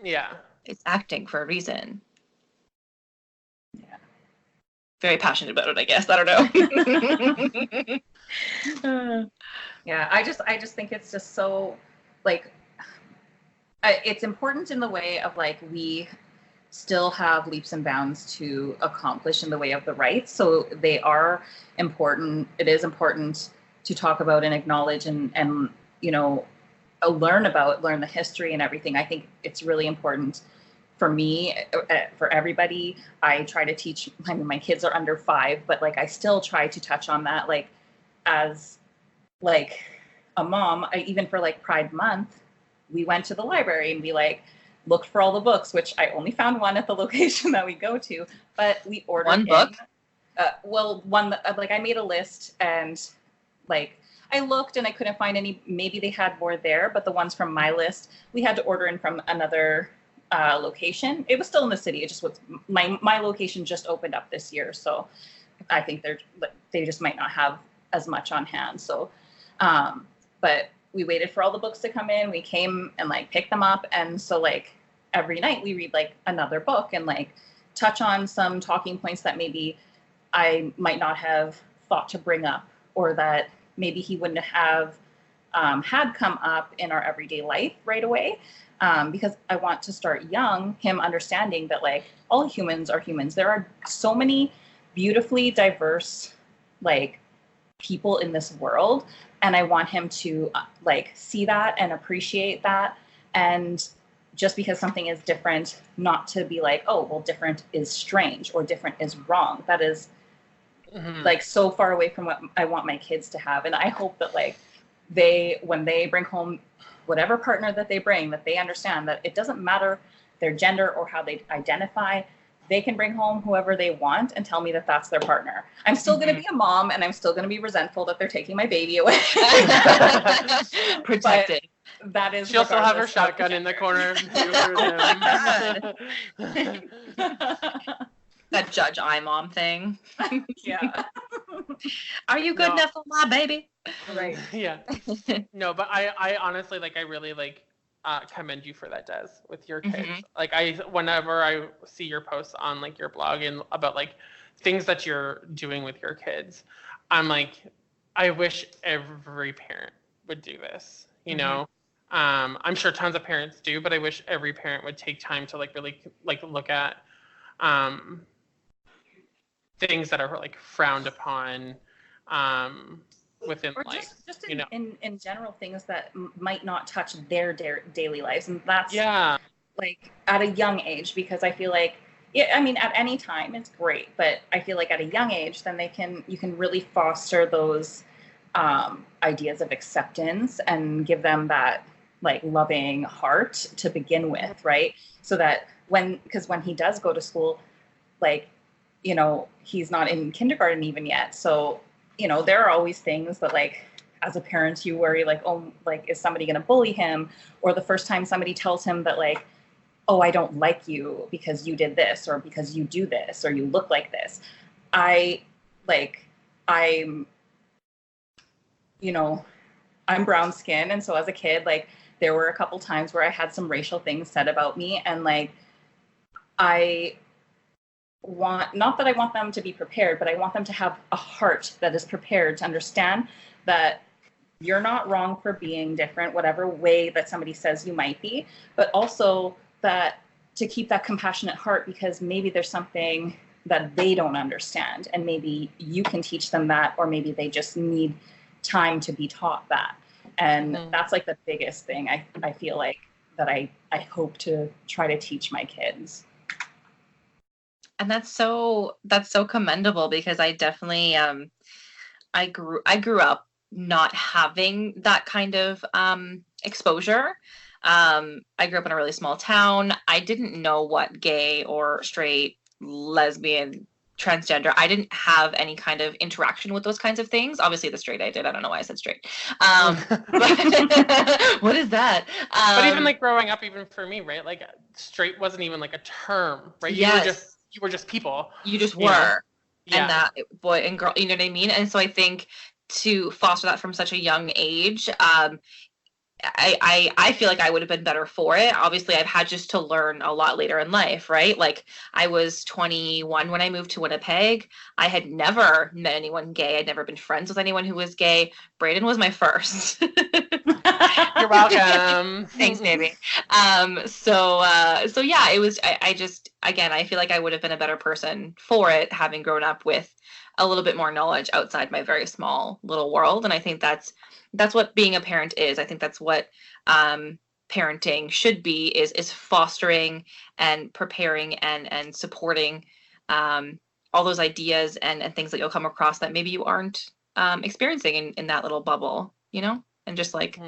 Yeah. It's acting for a reason. Yeah. Very passionate about it, I guess. I don't know. Yeah, I just think it's just so, like, it's important in the way of, like, we still have leaps and bounds to accomplish in the way of the rights. So they are important. It is important to talk about and acknowledge and you know, learn the history and everything. I think it's really important for me, for everybody. I try to teach, I mean, my kids are under 5, but like I still try to touch on that, like as like a mom. Even for like Pride Month, we went to the library and we like looked for all the books, which I only found one at the location that we go to, but we ordered one book. One, like I made a list and like I looked and I couldn't find any. Maybe they had more there, but the ones from my list, we had to order in from another location. It was still in the city. It just was my location just opened up this year, so I think they just might not have as much on hand. So, but we waited for all the books to come in. We came and like picked them up, and so like every night we read like another book and like touch on some talking points that maybe I might not have thought to bring up, or that maybe he wouldn't have had come up in our everyday life right away. Because I want to start young, him understanding that like all humans are humans. There are so many beautifully diverse like people in this world. And I want him to like see that and appreciate that. And just because something is different, not to be like, oh, well, different is strange or different is wrong. That is like so far away from what I want my kids to have. And I hope that like when they bring home whatever partner that they bring, that they understand that it doesn't matter their gender or how they identify. They can bring home whoever they want and tell me that that's their partner. I'm still going to be a mom, and I'm still going to be resentful that they're taking my baby away. Protected. That is. She'll still have her shotgun in the corner. That judge mom thing. Yeah. Are you good enough for my baby? Right. Yeah. No, but I honestly like, I really like commend you for that, Des, with your kids. Like whenever I see your posts on like your blog and about like things that you're doing with your kids, I'm like, I wish every parent would do this, you know? I'm sure tons of parents do, but I wish every parent would take time to like really like look at things that are like frowned upon within or life, just in general, things that might not touch their daily lives. And that's like at a young age, because I feel like, yeah, I mean, at any time it's great, but I feel like at a young age, then you can really foster those ideas of acceptance and give them that like loving heart to begin with, right? So that because when he does go to school, like, you know, he's not in kindergarten even yet. So, you know, there are always things that like, as a parent, you worry like, oh, like, is somebody going to bully him? Or the first time somebody tells him that like, oh, I don't like you because you did this, or because you do this, or you look like this. I'm brown skin. And so as a kid, like there were a couple times where I had some racial things said about me. And like, not that I want them to be prepared, but I want them to have a heart that is prepared to understand that you're not wrong for being different, whatever way that somebody says you might be, but also that to keep that compassionate heart, because maybe there's something that they don't understand, and maybe you can teach them that, or maybe they just need time to be taught that. And that's like the biggest thing I feel like that I hope to try to teach my kids. And that's so commendable, because I definitely I grew up not having that kind of exposure. I grew up in a really small town. I didn't know what gay or straight, lesbian, transgender. I didn't have any kind of interaction with those kinds of things. Obviously the straight I did. I don't know why I said straight. But what is that? But even like growing up, even for me, right? Like straight wasn't even like a term, right? Yes. You were just people. You just were. Yeah. And that boy and girl, you know what I mean? And so I think to foster that from such a young age, I feel like I would have been better for it. Obviously, I've had just to learn a lot later in life, right? Like I was 21 when I moved to Winnipeg. I had never met anyone gay. I'd never been friends with anyone who was gay. Braden was my first. You're welcome. Thanks, baby. So yeah, it was, I just, again, I feel like I would have been a better person for it, having grown up with a little bit more knowledge outside my very small little world. And I think that's what being a parent is. I think that's what, parenting should be, is fostering and preparing and supporting, all those ideas and things that you'll come across that maybe you aren't, experiencing in that little bubble, and just like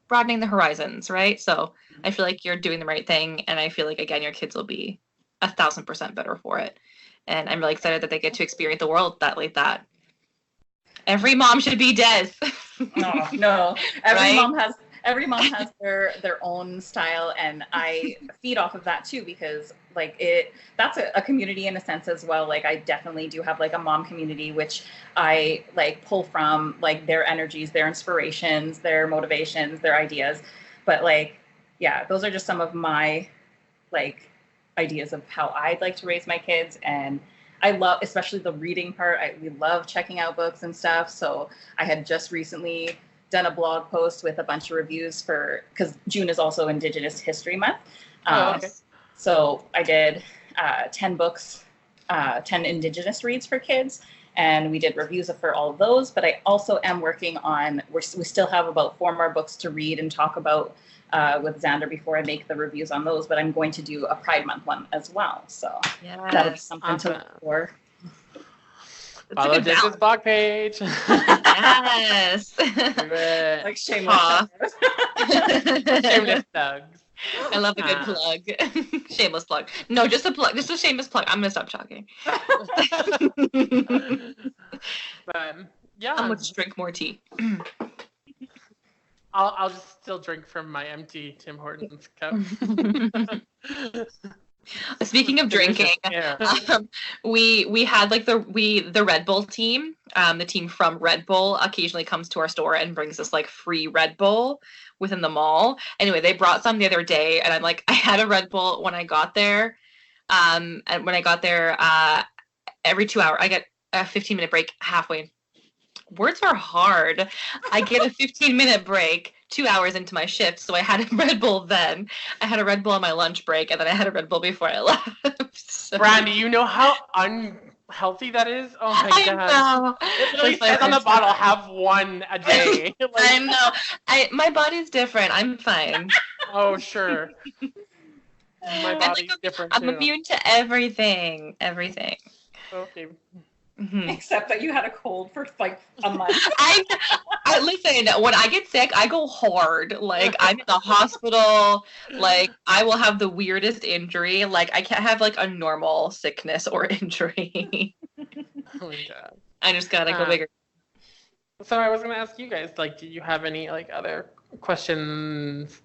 broadening the horizons, right? So I feel like you're doing the right thing, and I feel like, again, your kids will be 1,000% better for it. And I'm really excited that they get to experience the world like that. Every mom should be Des. No. Every Right? mom has their own style, and I feed off of that too, because that's a community in a sense as well. Like, I definitely do have like a mom community, which I like pull from, like, their energies, their inspirations, their motivations, their ideas. But like, yeah, those are just some of my like ideas of how I'd like to raise my kids. And I love, especially the reading part. We love checking out books and stuff. So I had just recently done a blog post with a bunch of reviews because June is also Indigenous History Month. Okay. So I did 10 books, 10 Indigenous reads for kids, and we did reviews for all of those. But I also am working on, we still have about 4 more books to read and talk about with Xander before I make the reviews on those. But I'm going to do a Pride Month one as well. So that'll be something to look for. Follow Jess's blog page. Yes. Like shameless. Shameless thugs. I love a good plug. Shameless plug. No, just a plug. Just a shameless plug. I'm gonna stop talking. But yeah, I'm gonna drink more tea. I'll just still drink from my empty Tim Hortons cup. Speaking of drinking, we had like the Red Bull team. The team from Red Bull occasionally comes to our store and brings us like free Red Bull within the mall. Anyway, they brought some the other day, and I'm like, I had a Red Bull when I got there. And when I got there, every 2 hours, I get a 15-minute break halfway. Words are hard. I get a 15-minute break 2 hours into my shift. So I had a Red Bull then. I had a Red Bull on my lunch break, and then I had a Red Bull before I left. So. Brandi, you know how unhealthy that is? Oh my God. Know. It literally says on the bottle, have one a day. Like, I know. My body's different. I'm fine. Oh, sure. My body's different too. I'm immune to everything. Everything. Okay. Mm-hmm. Except that you had a cold for like a month. I listen, when I get sick, I go hard. Like, I'm in the hospital. Like, I will have the weirdest injury. Like, I can't have like a normal sickness or injury. Oh my God. I just gotta go bigger. So I was gonna ask you guys, like, do you have any like other questions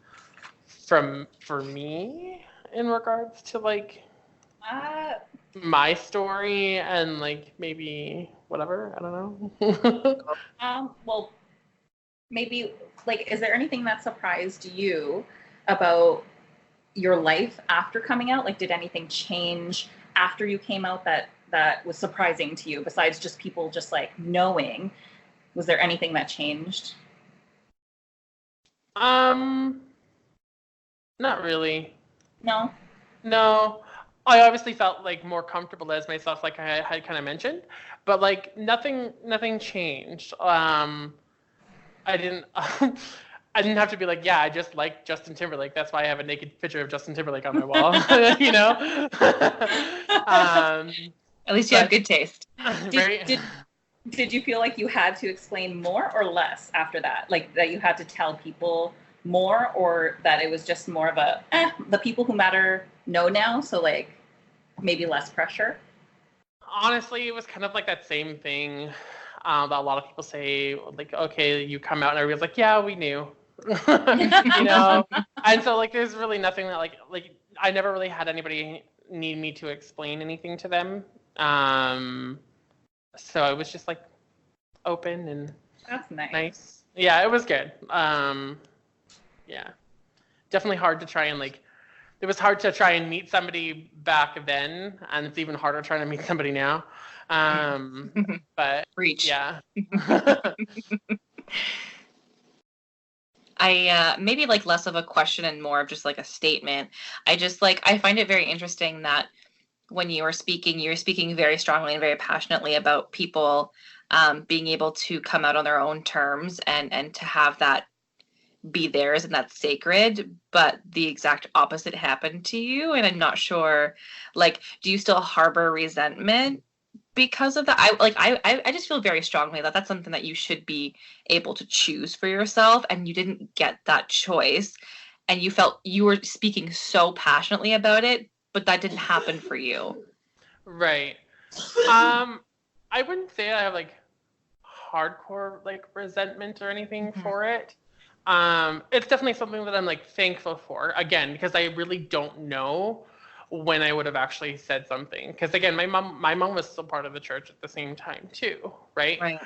for me in regards to like my story and like maybe whatever, I don't know. Well, maybe like, is there anything that surprised you about your life after coming out? Like, did anything change after you came out that was surprising to you, besides just people just like knowing? Was there anything that changed? Not really. No. I obviously felt like more comfortable as myself, like I had kind of mentioned, but like nothing changed. I didn't have to be like, yeah, I just like Justin Timberlake. That's why I have a naked picture of Justin Timberlake on my wall, you know? At least you have good taste. Did you feel like you had to explain more or less after that? Like that you had to tell people more, or that it was just more of the people who matter know now, so like maybe less pressure? Honestly, it was kind of like that same thing that a lot of people say, like, okay, you come out, and everybody's like, yeah, we knew. You know? And so like there's really nothing that like I never really had anybody need me to explain anything to them. So I was just like open and that's nice. Yeah, it was good. Yeah, definitely hard to try and like, it was hard to try and meet somebody back then, and it's even harder trying to meet somebody now. But Reach. Yeah. I maybe like less of a question and more of just like a statement. I find it very interesting that when you were speaking very strongly and very passionately about people being able to come out on their own terms and to have that be theirs and that's sacred, but the exact opposite happened to you. And I'm not sure, like, do you still harbor resentment because of that? I just feel very strongly that that's something that you should be able to choose for yourself, and you didn't get that choice, and you felt you were speaking so passionately about it, but that didn't happen for you. Right. I wouldn't say I have like hardcore like resentment or anything for it. It's definitely something that I'm like thankful for, again, because I really don't know when I would have actually said something. Because again, my mom was still part of the church at the same time too, right? Right.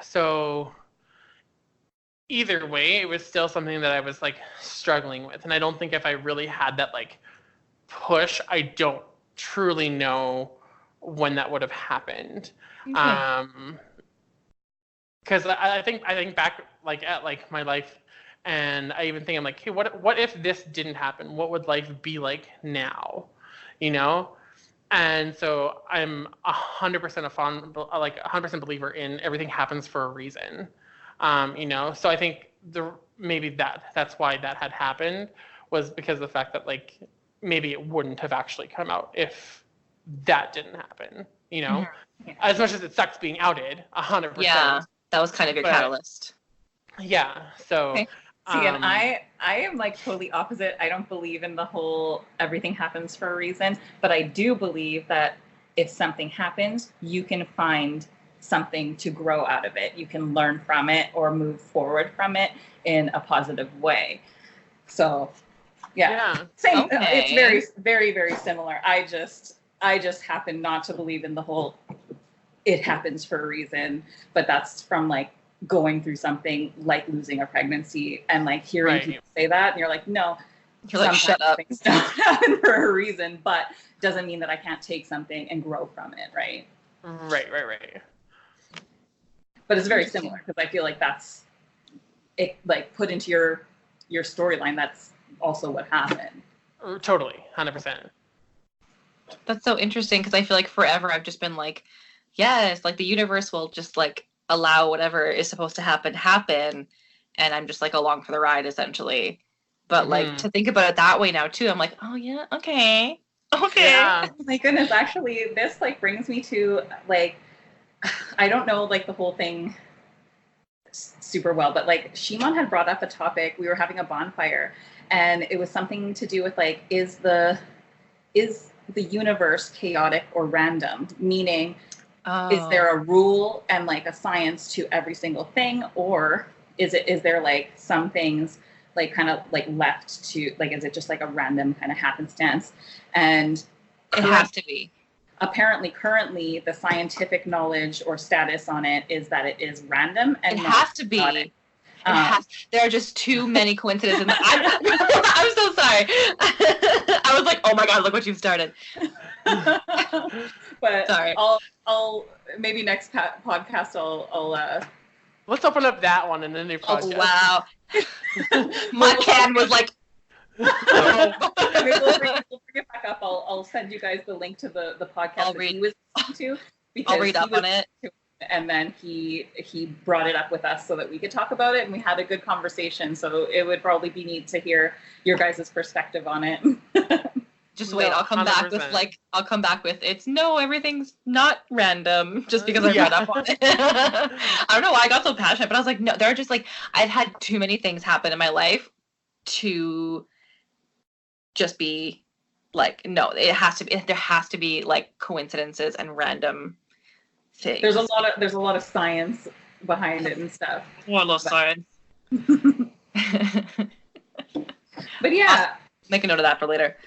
So either way, it was still something that I was like struggling with, and I don't think if I really had that like push, I don't truly know when that would have happened. Okay. Because I think back like at like my life, and I even think I'm like, hey, what if this didn't happen? What would life be like now? You know? And so I'm 100% like 100% believer in everything happens for a reason. You know? So I think maybe that's why that had happened, was because of the fact that like maybe it wouldn't have actually come out if that didn't happen. You know? Yeah. As much as it sucks being outed, 100%. Yeah, that was kind of your catalyst. Yeah. So. Okay. See, and I am like totally opposite. I don't believe in the whole everything happens for a reason, but I do believe that if something happens, you can find something to grow out of it. You can learn from it or move forward from it in a positive way. So, yeah. Same. Okay. It's very, very, very similar. I just happen not to believe in the whole it happens for a reason, but that's from like going through something like losing a pregnancy and like hearing people say that, and you're like, no, you're like, shut up. Things don't happen for a reason, but doesn't mean that I can't take something and grow from it, right? Right. But it's very similar, because I feel like that's it, like put into your storyline. That's also what happened. Totally, 100%. That's so interesting, because I feel like forever I've just been like, yes, like the universe will just like allow whatever is supposed to happen, and I'm just like along for the ride essentially. But like to think about it that way now too, I'm like, oh yeah, okay. Yeah. Oh my goodness, actually, this like brings me to like, I don't know like the whole thing super well, but like Shimon had brought up a topic. We were having a bonfire, and it was something to do with like, is the universe chaotic or random? Meaning, is there a rule and like a science to every single thing, or is there like some things like kind of like left to like, is it just like a random kind of happenstance? And it has to be. Apparently, currently, the scientific knowledge or status on it is that it is random, and it has to be. There are just too many coincidences. I'm so sorry. I was like, oh my god, look what you've started. But sorry. I'll maybe next podcast I'll let's open up that one and then new podcast. Oh wow. My can was like we'll bring it back up. I'll send you guys the link to the podcast that he was listening to, because I'll read up on it. And then he brought it up with us so that we could talk about it, and we had a good conversation. So it would probably be neat to hear your guys' perspective on it. Just wait, I'll come 100%. back with it's no, everything's not random just because I read up on it. I don't know why I got so passionate, but I was like, no, there are just like, I've had too many things happen in my life to just be like, no, there has to be like coincidences and random things. There's a lot of science behind it and stuff. Oh, I love science. But yeah. Make a note of that for later.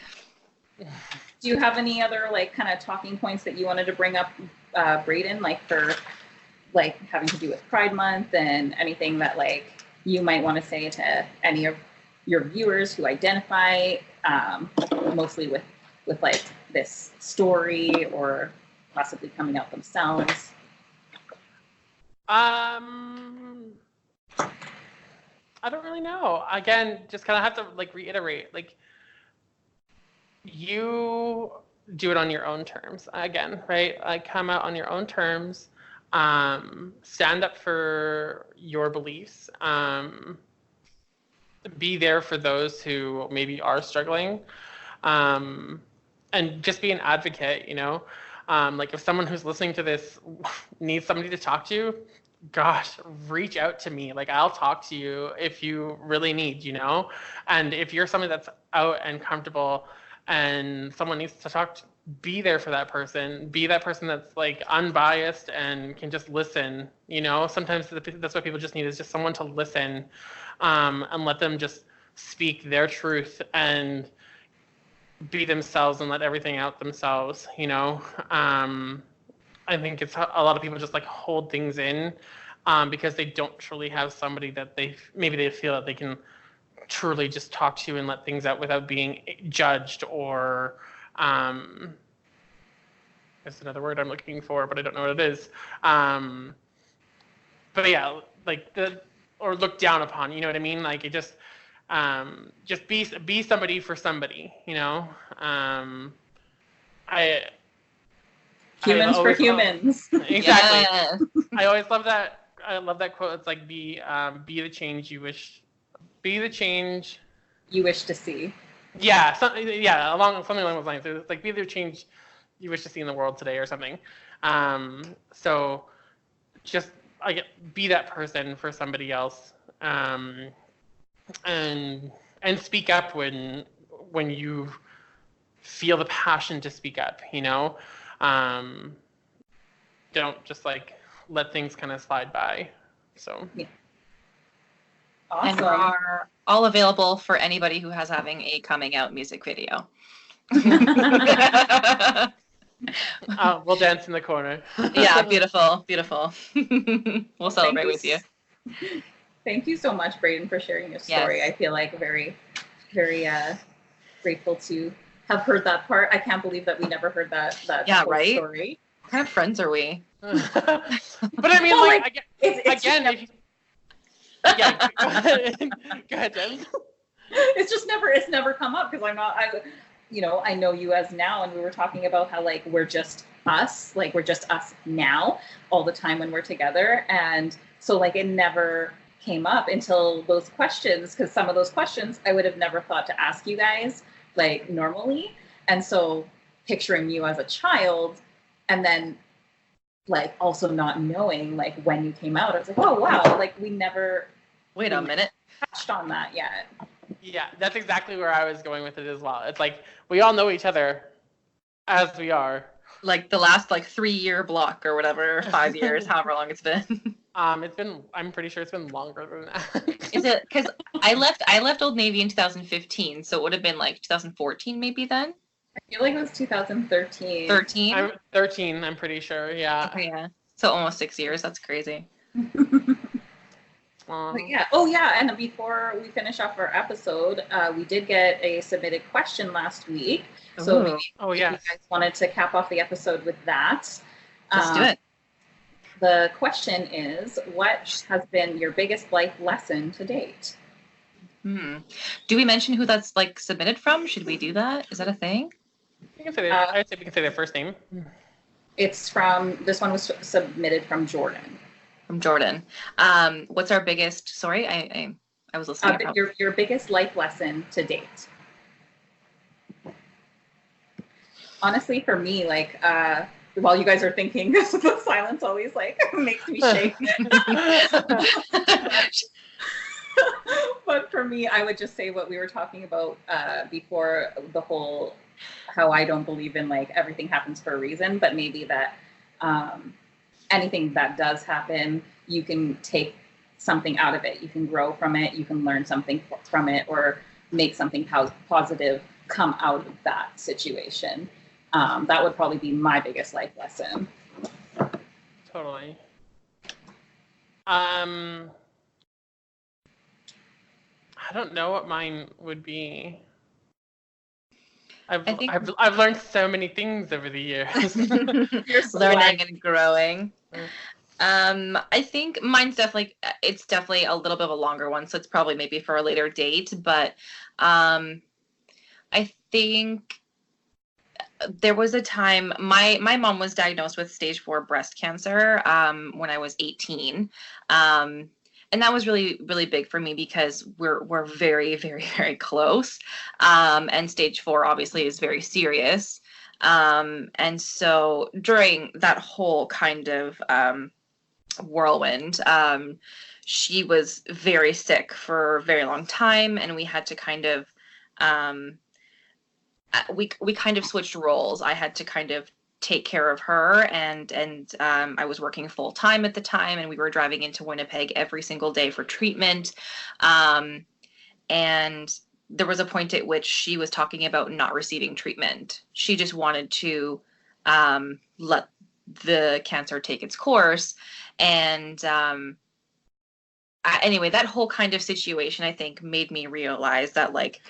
Do you have any other like kind of talking points that you wanted to bring up, Braden, like for like having to do with Pride Month, and anything that like you might want to say to any of your viewers who identify mostly with like this story, or possibly coming out themselves? I don't really know. Again, just kind of have to like reiterate, like you do it on your own terms. Again, right? Like come out on your own terms. Stand up for your beliefs. Be there for those who maybe are struggling. And just be an advocate, you know? Like if someone who's listening to this needs somebody to talk to, gosh, reach out to me. Like I'll talk to you if you really need, you know? And if you're somebody that's out and comfortable and someone needs to talk to, be there for that person. Be that person that's like unbiased and can just listen, you know? Sometimes that's what people just need, is just someone to listen, and let them just speak their truth and be themselves and let everything out themselves, you know? I think it's a lot of people just like hold things in, because they don't truly have somebody that they feel that they can truly just talk to and let things out without being judged or, that's another word I'm looking for, but I don't know what it is. But yeah, like or looked down upon, you know what I mean? Like it just be somebody for somebody, you know? Humans for humans. Exactly. Yeah. I always love that. I love that quote. It's like be the change you wish to see. Yeah, something along those lines. It's like be the change you wish to see in the world today or something. So just be that person for somebody else. And speak up when you feel the passion to speak up, you know? Don't just like let things kind of slide by. So yeah. Awesome. And are all available for anybody who has having a coming out music video. We'll dance in the corner. Yeah, beautiful. We'll celebrate with you. Thank you so much, Braden, for sharing your story. Yes. I feel like very, very grateful to have heard that part. I can't believe that we never heard that whole right? story. What kind of friends are we? But I mean, well, like again, yeah. Go ahead, Jen. It's never come up because I know you as now, and we were talking about how like we're just us now all the time when we're together, and so like it never came up until those questions, because some of those questions I would have never thought to ask you guys like normally. And so picturing you as a child and then like also not knowing like when you came out, I was like, oh wow, like we never wait a minute touched on that yet. Yeah, that's exactly where I was going with it as well. It's like we all know each other as we are. Like the last like 3-year block or whatever, 5 years, however long it's been. I'm pretty sure it's been longer than that. Is it? Because I left Old Navy in 2015, so it would have been like 2014 maybe then. I feel like it was 2013. 13? 13, I'm pretty sure, yeah. Okay, yeah. So almost 6 years. That's crazy. Yeah. Oh, yeah. And before we finish off our episode, we did get a submitted question last week. So maybe if you guys wanted to cap off the episode with that. Let's do it. The question is, what has been your biggest life lesson to date? Do we mention who that's like submitted from? Should we do that? Is that a thing? I would say we can say their first name. This one was submitted from Jordan. From Jordan. What's our biggest, sorry, I was listening. Your biggest life lesson to date. Honestly, for me, like, while you guys are thinking, the silence always like makes me shake. But for me, I would just say what we were talking about before, the whole how I don't believe in like everything happens for a reason, but maybe that anything that does happen, you can take something out of it. You can grow from it. You can learn something from it, or make something positive come out of that situation. That would probably be my biggest life lesson. Totally. I don't know what mine would be. I've learned so many things over the years. You're learning and growing. I think mine's it's definitely a little bit of a longer one, so it's probably maybe for a later date. But I think there was a time my mom was diagnosed with stage 4 breast cancer when I was 18. And that was really, really big for me because we're very, very, very close. And stage 4 obviously is very serious. And so during that whole kind of whirlwind, she was very sick for a very long time, and we had to kind of we kind of switched roles. I had to kind of take care of her, and I was working full time at the time, and we were driving into Winnipeg every single day for treatment. And there was a point at which she was talking about not receiving treatment. She just wanted to let the cancer take its course. And anyway, that whole kind of situation, I think, made me realize that, like,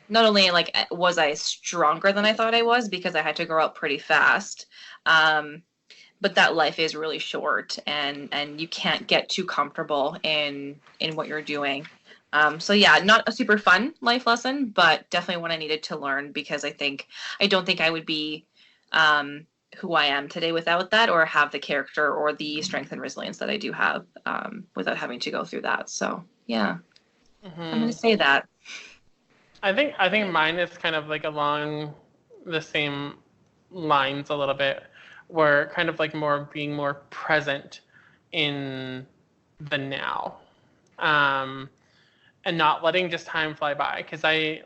not only like was I stronger than I thought I was because I had to grow up pretty fast, but that life is really short, and you can't get too comfortable in what you're doing. So yeah, not a super fun life lesson, but definitely one I needed to learn, because I don't think I would be who I am today without that, or have the character or the strength and resilience that I do have without having to go through that. So yeah, I'm going to say that. I think mine is kind of like along the same lines a little bit, where kind of like being more present in the now, and not letting just time fly by. Because I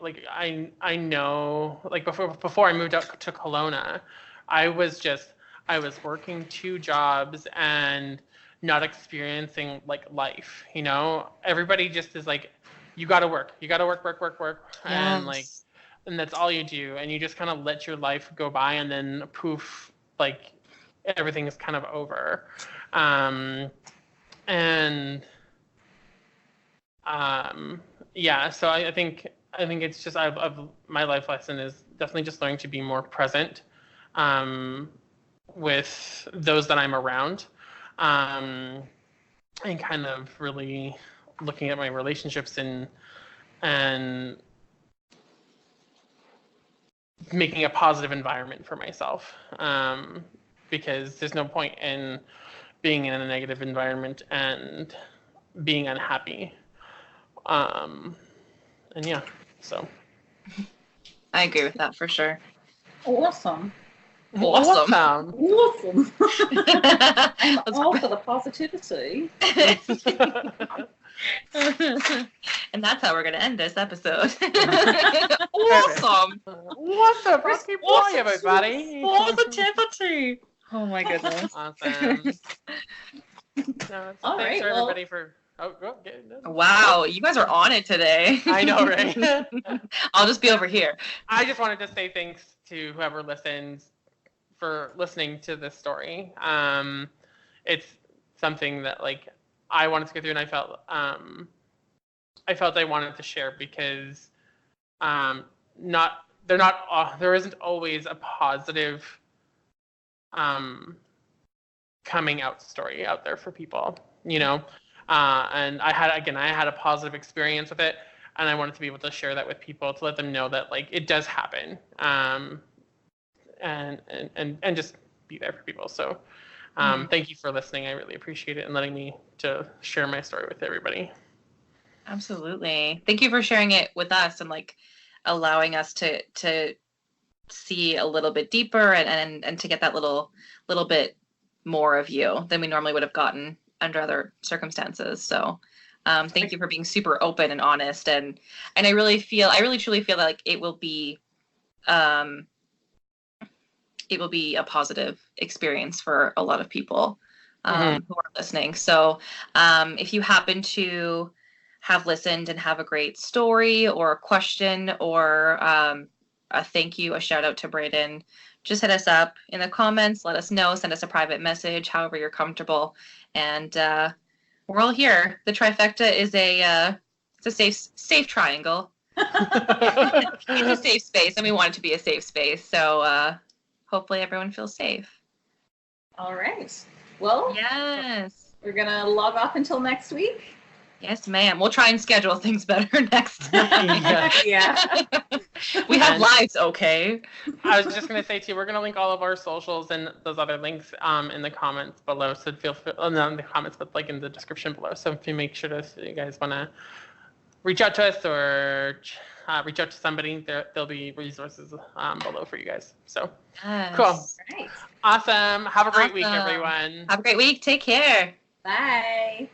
know, like, before I moved out to Kelowna, I was working 2 jobs and not experiencing like life. Everybody just is like, you gotta work, work, Yes. and that's all you do, and you just kind of let your life go by, and then poof, like, everything is kind of over. Yeah, so I think it's just my life lesson is definitely just learning to be more present with those that I'm around, and kind of really looking at my relationships and making a positive environment for myself, because there's no point in being in a negative environment and being unhappy. And yeah, so I agree with that for sure. Awesome. Awesome. I'm all for the positivity. And that's how we're going to end this episode. Awesome. What's up? Let's keep going, everybody. Positivity. Oh my goodness. Awesome. All right, thanks for everybody for. Wow, you guys are on it today. I know, right? I'll just be over here. I just wanted to say thanks to whoever listens for listening to this story. It's something that, like, I wanted to go through, and I felt I wanted to share, because there isn't always a positive coming out story out there for people, and I had a positive experience with it, and I wanted to be able to share that with people, to let them know that, like, it does happen, and just be there for people. So thank you for listening. I really appreciate it, and letting me to share my story with everybody. Absolutely. Thank you for sharing it with us, and, like, allowing us to see a little bit deeper, and to get that little bit more of you than we normally would have gotten under other circumstances. So thank you for being super open and honest, and I really truly feel that, like, it will be a positive experience for a lot of people who are listening. So if you happen to have listened and have a great story or a question, or a thank you, a shout out to Braden, just hit us up in the comments, let us know, send us a private message, however you're comfortable. And we're all here. The Trifecta is it's a safe triangle. It's a safe space, and we want it to be a safe space. So hopefully everyone feels safe. All right. Well, Yes. we're going to log off until next week. Yes, ma'am. We'll try and schedule things better next time. Yeah. We have And- lives, okay? I was just going to say too, we're going to link all of our socials and those other links in the comments below. So feel free, not in the comments, but like in the description below. So if you make sure to, if you guys want to reach out to us or reach out to somebody, there'll be resources below for you guys. So Yes. cool. Right. Awesome. Have a great week, Awesome. everyone. Have a great week. Take care. Bye.